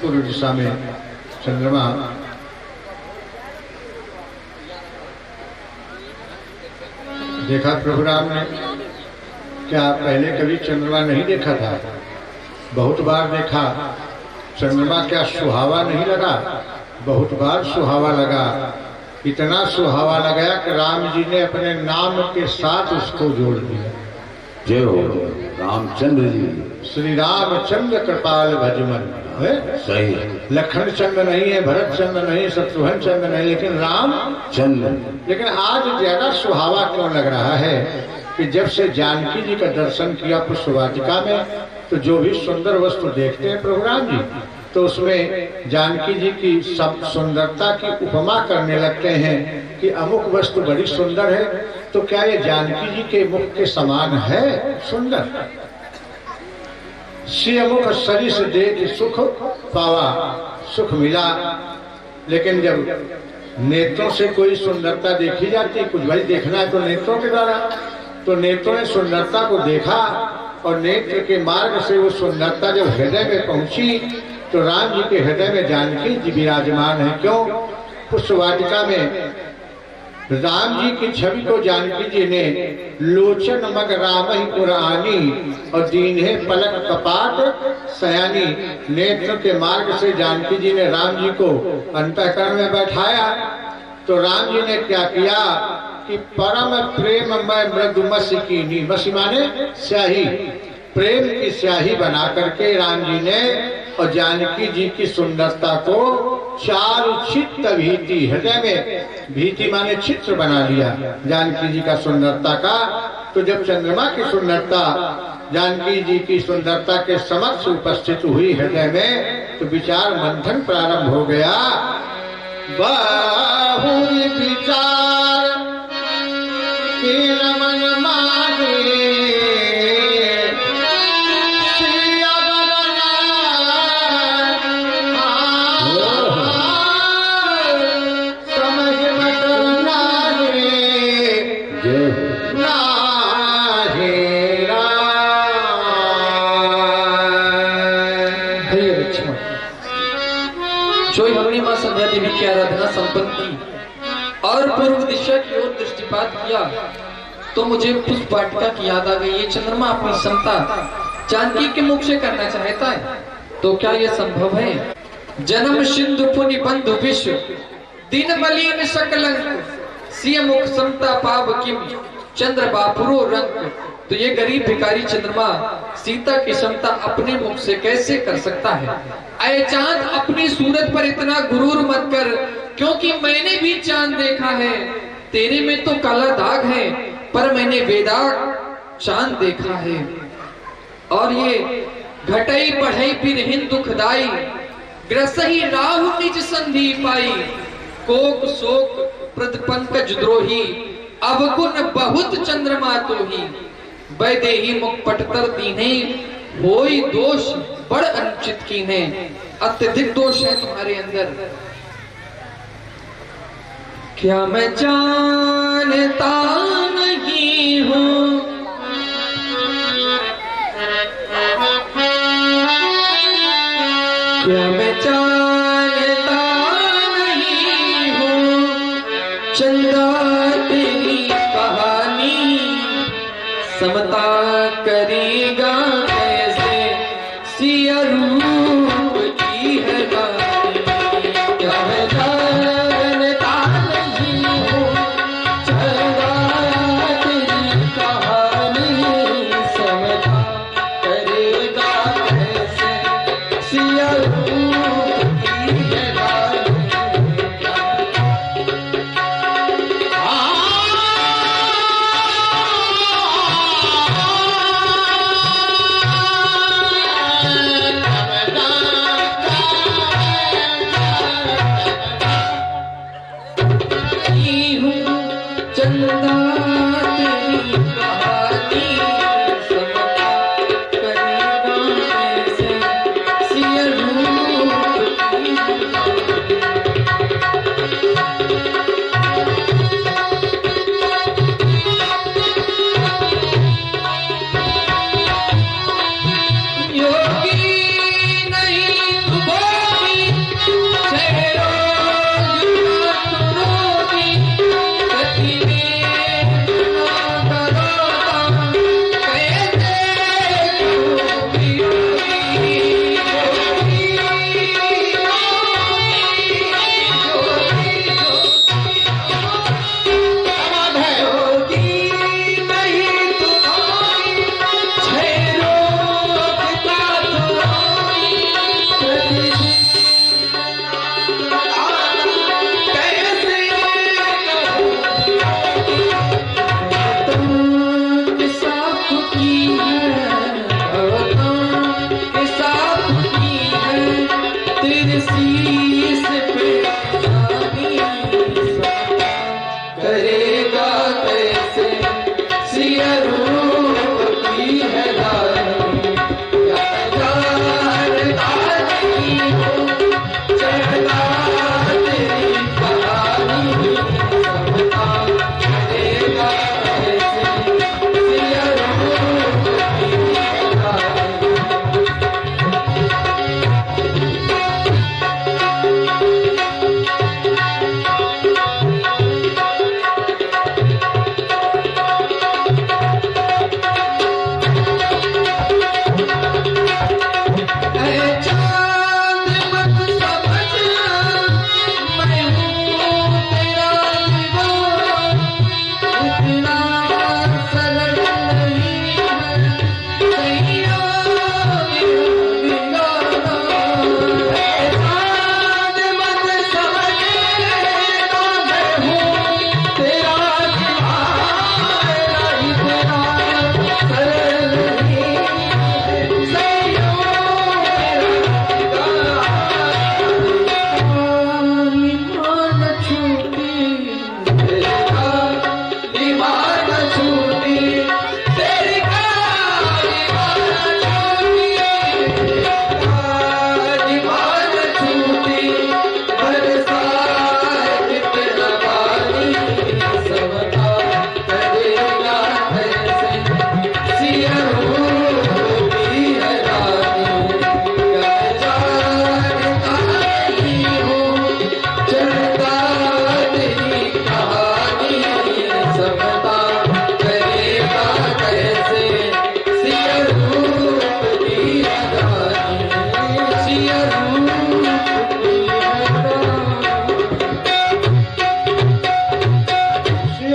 [SPEAKER 3] पूर्व दिशा में चंद्रमा देखा प्रभु राम ने। क्या पहले कभी चंद्रमा नहीं देखा था? बहुत बार देखा। चंद्रमा क्या सुहावा नहीं लगा? बहुत बार सुहावा लगा। इतना सुहावा लगा कि राम जी ने अपने नाम के साथ उसको जोड़ दिया।
[SPEAKER 2] जय हो रामचंद्र जी।
[SPEAKER 3] श्री रामचंद्र कृपाल भजमन है।
[SPEAKER 2] सही।
[SPEAKER 3] लखन चंद्र नहीं है, भरत चंद्र नहीं, शत्रुघ्न चंद्र नहीं, लेकिन राम
[SPEAKER 2] चंद्र।
[SPEAKER 3] लेकिन आज ज्यादा सुहावा क्यों लग रहा है कि जब से जानकी जी का दर्शन किया पुष्पवाटिका में, तो जो भी सुंदर वस्तु देखते हैं प्रभु राम जी, तो उसमें जानकी जी की सब सुंदरता की उपमा करने लगते हैं कि अमुक वस्तु बड़ी सुंदर है, तो क्या ये जानकी जी के मुख के समान है सुंदर? सियमुख सरिस देख सुख पावा, सुख मिला। लेकिन जब नेत्रों से कोई सुंदरता देखी जाती, कुछ भाई देखना है तो नेत्रों के द्वारा, तो नेत्रों ने सुंदरता को देखा और नेत्र के मार्ग से वो सुंदरता जब हृदय में पहुंची तो राम जी के हृदय में जानकी जी विराजमान है। क्यों? पुष्प वाटिका में राम जी की छवि को जानकी जी ने लोचन मग राम ही पुरानी और दीन है पलक कपाट सयानी, नेत्र के मार्ग से जानकी जी ने राम जी को अंतःकरण में बैठाया। तो राम जी ने क्या किया कि परम प्रेम में मृदुमसी कीनी, मसी माने स्याही, प्रेम की स्याही बना करके राम जी ने और जानकी जी की सुंदरता को चारु चित्त भीति, हृदय में भीति माने चित्र बना लिया जानकी जी का सुंदरता का। तो जब चंद्रमा की सुंदरता जानकी जी की सुंदरता के समक्ष उपस्थित हुई हृदय में तो विचार मंथन प्रारंभ हो गया। बहु विचार के रमन माने
[SPEAKER 4] देवी की आराधना संपन्न की और पूर्व दिशा की ओर दृष्टिपात किया तो मुझे पुष्प वाटिका की याद आ गई। ये चंद्रमा अपनी समता जानकी के मुख से करना चाहता है तो क्या यह संभव है? जन्म सिंधु पुनि बंधु विश्व दिन मलिन सकलंक सिय मुख समता पाव किम चंद्र बापुरो रंग। तो ये गरीब भिखारी चंद्रमा सीता की समता अपने मुख से कैसे कर सकता है? अय चांद अपनी सूरत पर इतना गुरूर मत कर, क्योंकि मैंने भी चांद देखा है। तेरे में तो काला दाग है पर मैंने बेदाग चांद देखा है। और ये घटई बढ़ई पिरहिन दुखदाई ग्रसही राहु निज संधि पाई कोक शोक प्रद पंकज द्रोही अवगुण बहुत चंद्रमा तो ही वैदेही मुख पटतर दीने होई दोष बड़ अनुचित कीने। अत्यधिक दोष है तुम्हारे अंदर। क्या मैं जानता नहीं हूँ क्या मैं जानता नहीं हूँ चंदा तेरी कहानी समता करेगा कैसे सिया रूप की है बानी। क्या मैं जानता नहीं हूँ चंदा तेरी कहानी समता करेगा कैसे सिया रूप की है बानी। चंदा तेरी कहानी समता करेगा कैसे सिया रूप की योगी नहीं भोगी चेहरों रोगी कति में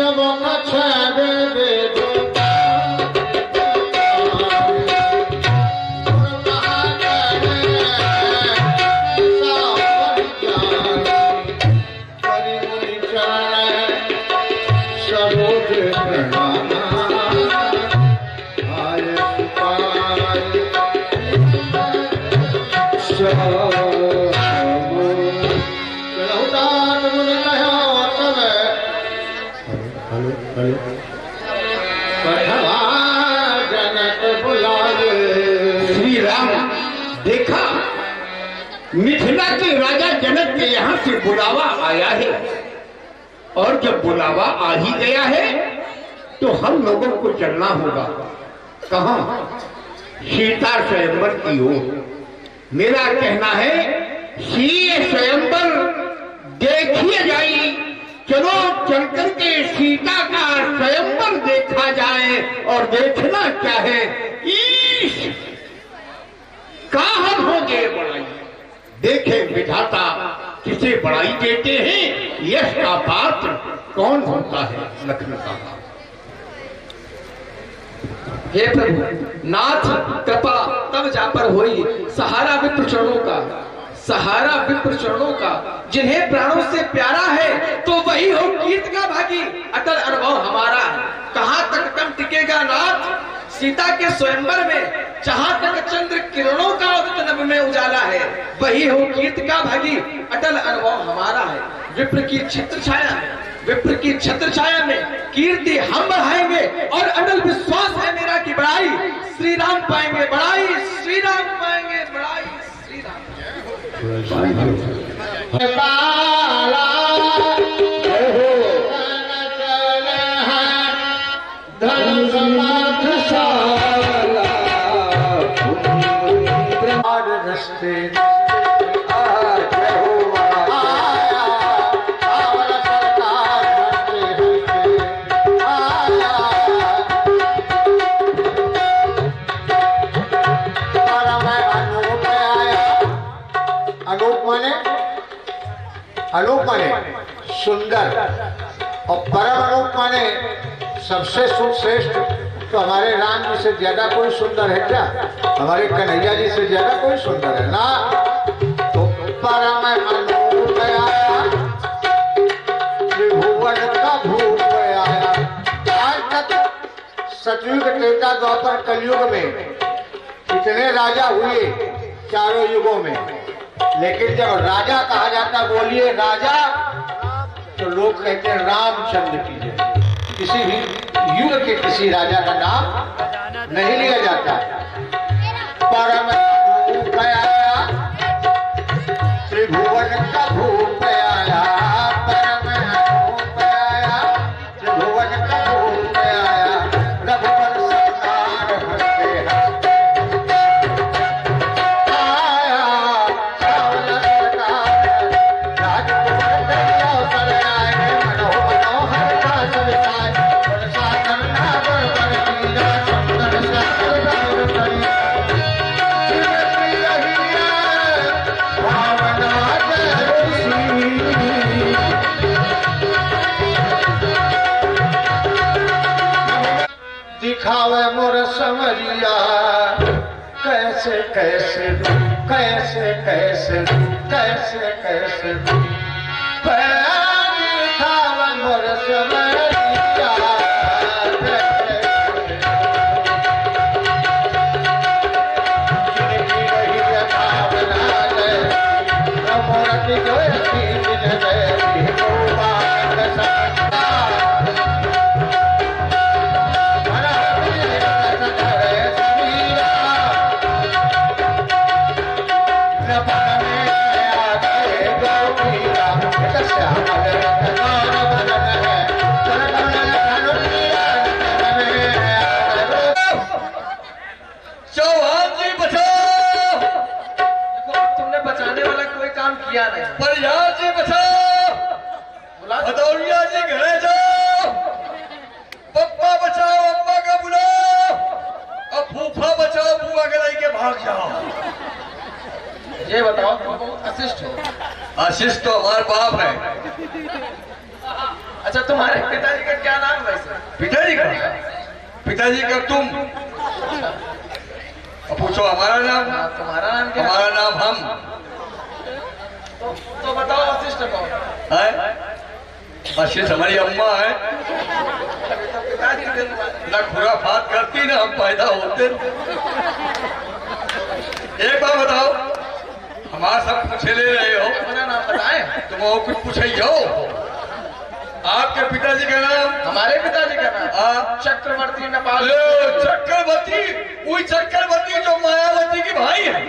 [SPEAKER 3] सब कछावे वेद
[SPEAKER 1] श्री राम देखा, मिथिला के राजा जनक के यहाँ से बुलावा आया है, और जब बुलावा आ ही गया है तो हम लोगों को चलना होगा। कहाँ? सीता स्वयंवर की ओर। मेरा कहना है सीए स्वयंवर देखिए जाई, चलो चल करके सीता का स्वयंवर देखा जाए। और देखना क्या है, ईश कहाँ होंगे बड़ाई, देखे विधाता किसे बड़ाई देते हैं, यश का पात्र कौन होता है, लखन का।
[SPEAKER 4] हे प्रभु नाथ कृपा तब जा पर होई, सहारा विप्र चरणों का, सहारा विप्र चरणों का, जिन्हें प्राणों से प्यारा है तो वही हो कीर्त का भागी, अटल अनुभव हमारा है। कहाँ तक कम टिकेगा नाथ सीता के स्वयंवर में, जहाँ तक चंद्र किरणों का उदित नभ में उजाला है, वही हो कीर्त का भागी, अटल अनुभव हमारा है। विप्र की छत्र छाया में, विप्र की छत्र छाया में कीर्ति हम बढ़ाएंगे, और अटल विश्वास है मेरा कि बड़ाई श्री राम पाएंगे, बड़ाई श्री राम पाएंगे, बड़ाई श्री राम।
[SPEAKER 3] अनूप माने सुंदर, और परम अनूप माने सबसे श्रेष्ठ। तो हमारे राम जी से ज्यादा कोई सुंदर है क्या? हमारे कन्हैया जी से ज्यादा कोई सुंदर है ना? तो परम अनूप आया, त्रिभुवन का भूप आया। आज तक सतयुग त्रेता द्वापर कलयुग में कितने राजा हुए चारों युगों में, लेकिन जब राजा कहा जाता, बोलिए राजा, तो लोग कहते हैं रामचंद्र की जय। किसी भी युग के किसी राजा का नाम नहीं लिया जाता। परम भूप आया, त्रिभुवन का भूप आया, परम भूप आया, त्रिभुवन का भूप आया, रघुवर सरकार हंसते हंसते दिखावे मोर समरिया, कैसे कैसे कैसे कैसे कैसे कैसे दिखावे मोर समरिया,
[SPEAKER 5] भदौरिया जी घरे जाओ, पप्पा बचाओ अम्मा का बुलाओ, और फूफा बचाओ बुआ के लेके भाग जाओ।
[SPEAKER 4] ये बताओ तुम बहुत अशिष्ट हो।
[SPEAKER 5] आशीष तो हमारे बाप है।
[SPEAKER 4] अच्छा तुम्हारे पिताजी का क्या नाम
[SPEAKER 5] पिताजी का? पिताजी का तुम? अब पूछो हमारा नाम।
[SPEAKER 4] तुम्हारा नाम क्या है?
[SPEAKER 5] हमारा नाम हम।
[SPEAKER 4] तो बताओ वशिष्ठ कौन
[SPEAKER 5] है? वशिष्ठ हमारी अम्मा है।
[SPEAKER 4] पिताजी के
[SPEAKER 5] ना खुराफात करती ना हम पैदा होते। एक बात बताओ, हमारा सब पूछे ले रहे हो,
[SPEAKER 4] अपना नाम बताएं।
[SPEAKER 5] तुम और कुछ पूछे हो? आपके पिताजी का नाम?
[SPEAKER 4] हमारे पिताजी का नाम
[SPEAKER 5] हाँ।
[SPEAKER 4] चक्रवर्ती नेपाल।
[SPEAKER 5] चक्रवर्ती? वही चक्रवर्ती जो मायावती की भाई है।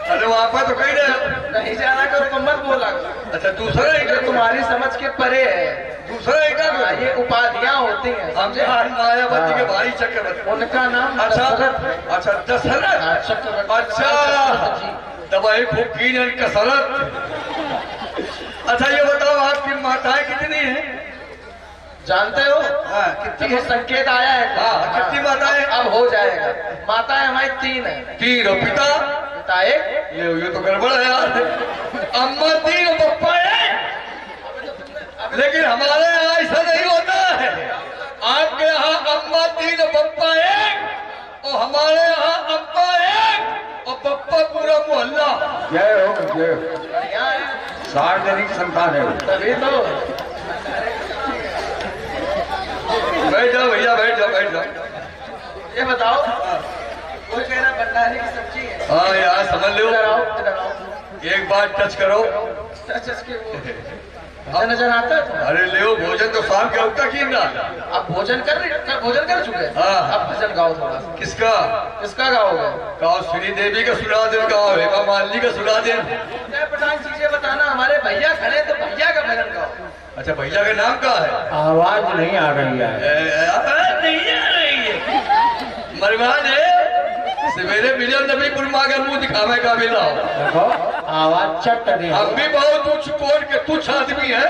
[SPEAKER 5] अरे वहां पर तो कहीं नहीं।
[SPEAKER 4] कहीं जाना करो तो मत बोला।
[SPEAKER 5] अच्छा दूसरा एक
[SPEAKER 4] जो तुम्हारी समझ के परे है।
[SPEAKER 5] दूसरा एक
[SPEAKER 4] ये उपाधियां होती हैं, समझे?
[SPEAKER 5] मायावती के भाई चक्रवर्ती।
[SPEAKER 4] उनका नाम
[SPEAKER 5] अच्छा
[SPEAKER 4] दशरथ है।
[SPEAKER 5] अच्छा दशरथ।
[SPEAKER 4] हाँ, चक्रवर्ती।
[SPEAKER 5] अच्छा दवाई फूकीन कसरत। अच्छा ये बताओ आपकी माताएं कितनी हैं?
[SPEAKER 4] जानते हो?
[SPEAKER 5] हाँ,
[SPEAKER 4] कितनी संकेत आया है?
[SPEAKER 5] हाँ, कितनी माताएं?
[SPEAKER 4] अब हो जाएगा। माताएं हमारी 3 है।
[SPEAKER 5] 3 और पिता?
[SPEAKER 4] पिता 1।
[SPEAKER 5] ये तो गड़बड़ है यार। अम्मा 3 और पप्पा 1। लेकिन हमारे यहाँ ऐसा नहीं होता है। आपके यहाँ अम्मा 3 और पप्पा 1 और हमारे यहाँ अम्मा 1 और पप्पा पूरा मोहल्ला।
[SPEAKER 2] जय हो जय हो।
[SPEAKER 4] यहाँ है।
[SPEAKER 2] सार्वजनिक संतान है वो।
[SPEAKER 4] तभी तो
[SPEAKER 5] बैठ जाओ भैया, बैठ जाओ बैठ जाओ।
[SPEAKER 4] ये बताओ, कोई कह रहा भंडारे की सब्जी है।
[SPEAKER 5] हाँ यार समझ लो।
[SPEAKER 4] इधर आओ, इधर आओ।
[SPEAKER 5] एक बार टच करो।
[SPEAKER 4] के वो नजर आता है तुम्हें?
[SPEAKER 5] अरे ले भोजन तो शाम के उठता की ना।
[SPEAKER 4] आप भोजन कर चुके हैं?
[SPEAKER 5] हाँ।
[SPEAKER 4] अब भजन गाओ थोड़ा सा।
[SPEAKER 5] किसका?
[SPEAKER 4] किसका गाओगे?
[SPEAKER 5] गाओ श्री देवी का सुना दे, गाओ हेमा मालिनी का सुना दे।
[SPEAKER 4] पठान चीजें बताना। हमारे भैया खड़े तो भैया का भजन गाओ।
[SPEAKER 5] अच्छा भैया का नाम क्या है?
[SPEAKER 3] आवाज नहीं आ रही है।
[SPEAKER 5] नहीं आ रही है। मरवान है सवेरे मिलियन नबीपुर में अगर मुंह दिखावे का मिला।
[SPEAKER 3] देखो आवाज चट नहीं।
[SPEAKER 5] हम भी बहुत उच्च कोट के तुच्छ आदमी है।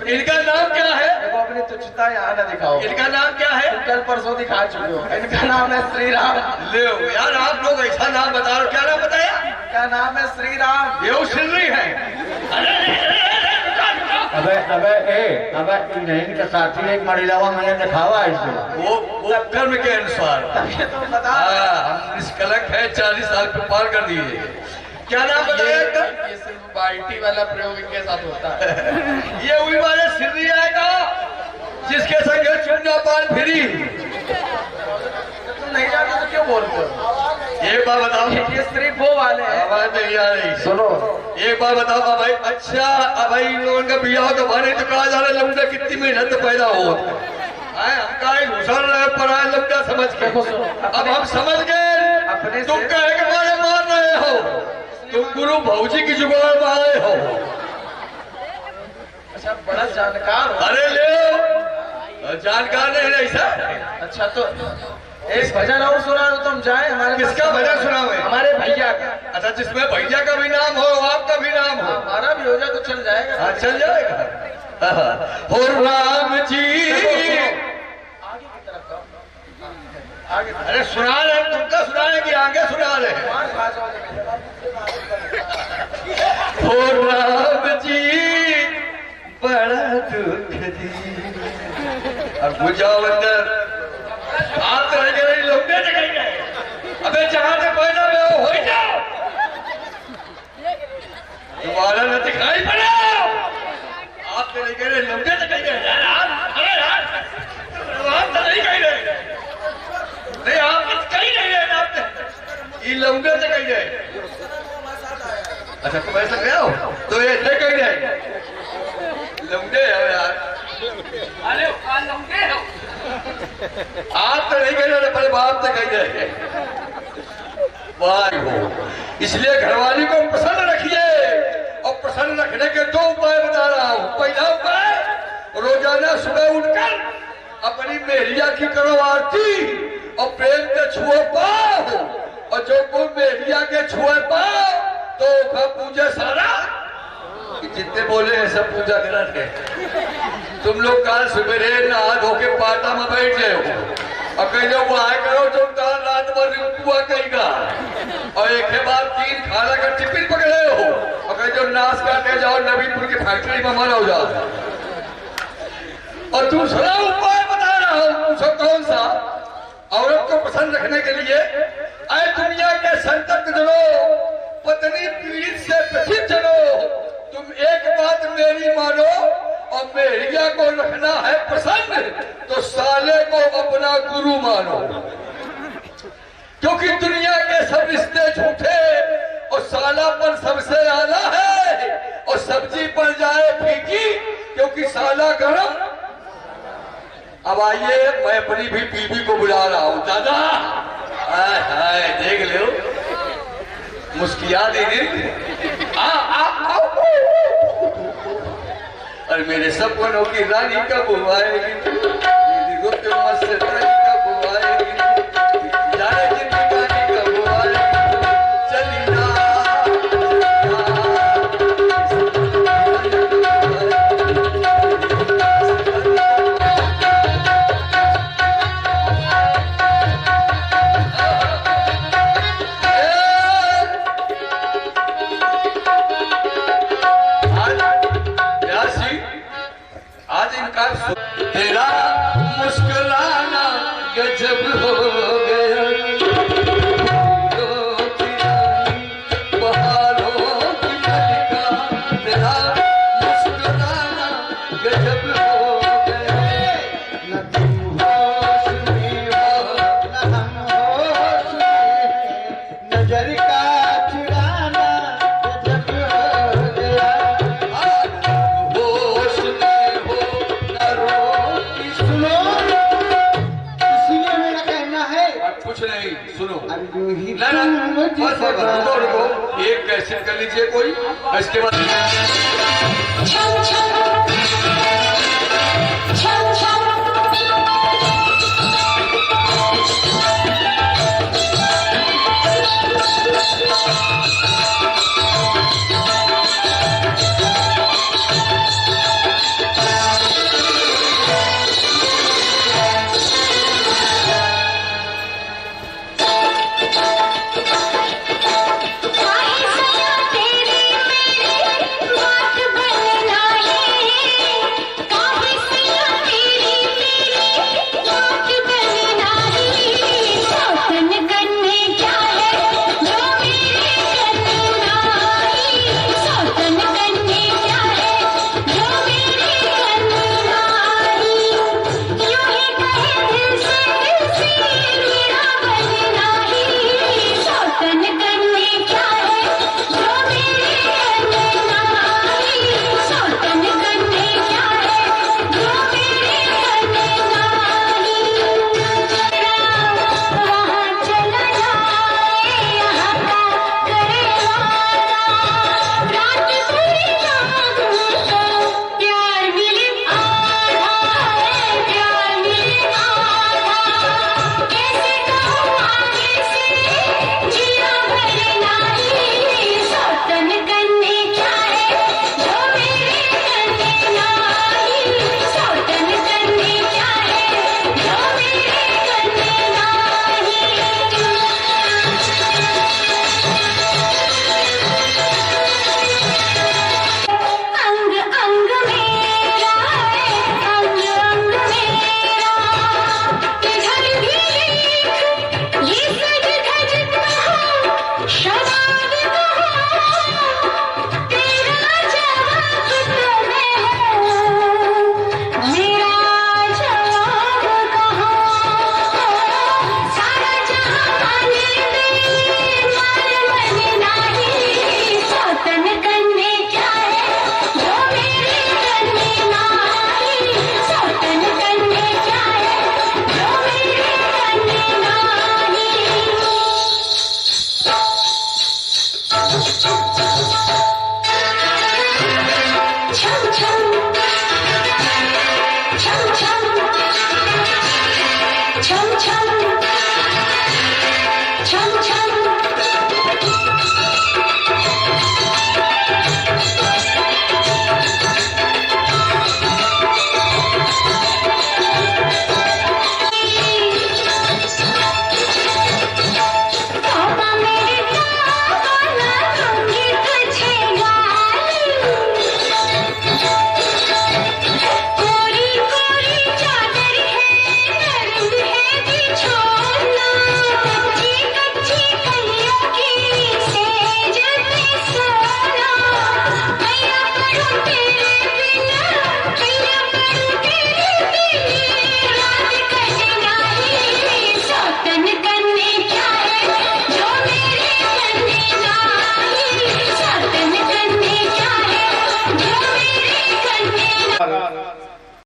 [SPEAKER 5] इनका नाम क्या है?
[SPEAKER 4] देखो अपनी तुच्छता यहाँ न दिखाओ।
[SPEAKER 5] इनका नाम क्या है?
[SPEAKER 4] कल परसों दिखा चुके हो। इनका नाम है श्री राम।
[SPEAKER 5] ले यार आप लोग ऐसा नाम बता रहे हो। क्या नाम बताया?
[SPEAKER 4] इनका नाम है श्री राम।
[SPEAKER 5] ये श्री है।
[SPEAKER 3] अबे नहीं का साथी एक मरिलावा मैंने दिखावा इसको।
[SPEAKER 5] वो कर्म के अनुसार।
[SPEAKER 4] तो बता।
[SPEAKER 5] हाँ, हम निष्कलंक है, 40 साल पे पार कर दिए। क्या नाम बताया?
[SPEAKER 4] ये सिर्फ बाल्टी वाला प्रयोग इनके साथ होता है।
[SPEAKER 5] ये वही वाले श्री आएगा जिसके संग चुन्ना पान फिरी।
[SPEAKER 4] तुम नहीं जानते तो क्यों बोलते हो?
[SPEAKER 5] एक बार बताओ।
[SPEAKER 4] ये सिर्फ वो वाले हैं।
[SPEAKER 5] आवाज नहीं आ रही।
[SPEAKER 3] सुनो
[SPEAKER 5] एक बार बताओ भाई। अच्छा अब भाई इन लोगों का बिया हो तो माने तो कहा जा रहा लमका कितनी मेहनत पैदा हो। हमका घुसल रहे पढ़ा लमका समझ के। अब हम समझ गए।
[SPEAKER 4] अपने
[SPEAKER 5] तुम कहे के मारे मार रहे हो। तुम गुरु भौजी की जुगाड़ में आए हो।
[SPEAKER 4] अच्छा बड़ा जानकार हो।
[SPEAKER 5] अरे ले जानकार नहीं ऐसा।
[SPEAKER 4] अच्छा तो एक भजन और सुना दो तुम जाए। हमारे
[SPEAKER 5] किसका भजन सुनाओगे?
[SPEAKER 4] हमारे भैया का।
[SPEAKER 5] अच्छा जिसमें भैया का भी नाम हो आपका भी नाम हो।
[SPEAKER 4] हमारा भी हो जाए तो चल जाएगा।
[SPEAKER 5] हाँ चल जाएगा। हो राम जी।
[SPEAKER 4] आगे की तरफ आओ। आगे
[SPEAKER 5] अरे सुना रहे तुमका सुना रहे कि आगे सुना रहे? हो राम जी बड़ा दुख दी। अब बुझाओ अंदर। आप तो रह लोग अबे जहां से पैदा में हो जाओ। तुम्हारा न दिखाई पड़ा। आप तो नहीं कह रहे लोग तो कहीं गए। आप तो नहीं कह रहे। नहीं आप कहीं नहीं रहे। आप ये लौंगे से कहीं गए। अच्छा तुम ऐसा गए हो तो ऐसे कहीं गए। लौंगे हो यार। अरे लौंगे हो। आप तो नहीं गए पर बाप तो कहीं गए। वाह हो। इसलिए घरवाली को प्रसन्न रखिए। और प्रसन्न रखने के 2 उपाय बता रहा हूं। पहला उपाय रोजाना सुबह उठकर अपनी मेहरिया की करो आरती और प्रेम के छुए पाओ। और जो कोई मेहरिया के छुए पाओ तो पूजा सारा जितने बोले हैं सब पूजा करा थे। तुम लोग कल सवेरे नहा धो के पाटा में बैठ गए हो और कहीं लोग आए करो जो कल रात भर हुआ कहेगा। और एक के बाद 3 खाना का टिफिन पकड़े हो और कहीं जो नाश करके जाओ नबीपुर की फैक्ट्री में मर हो जाओ। दूसरा उपाय बता रहा हूँ, पूछो कौन सा। औरत को प्रसन्न रखने के लिए अरे दुनिया के संतप्त जनों, पत्नी पीड़ित से प्रसिद्ध जनों, तुम एक बात मेरी मानो और मेरिया को रखना है प्रसन्न तो साले को अपना गुरु मानो, क्योंकि दुनिया के सब रिश्ते झूठे और सालापन सबसे आला है, और सब्जी बन जाए फीकी क्योंकि साला गरम। अब आइए, मैं अपनी भी बीवी को बुला रहा हूँ। दादा हाय हाय देख लो, मुस्किया दीदी और मेरे सपनों की रानी कब आएगी, दीदी को तुम मस्त रानी कब आएगी, जाने जिंदगानी कब आएगी, चली ना तेरा मुस्कुराना गजब हो गया, बहारों की मलिका, तेरा मुस्कुराना गजब हो गया,
[SPEAKER 3] न तुम होश में हो न हम होश में, नजर का चुराना गजब हो गया।
[SPEAKER 5] होश में हो न रो की सुनो।
[SPEAKER 3] इसीलिए मेरा कहना है,
[SPEAKER 5] अब कुछ नहीं, सुनो
[SPEAKER 3] अब यूं ही
[SPEAKER 5] ना ना,
[SPEAKER 3] तुम मुझे
[SPEAKER 5] बस रुको रुको, एक कैसेट कर लीजिए कोई, इसके बाद
[SPEAKER 6] छम छम छम छम छम छम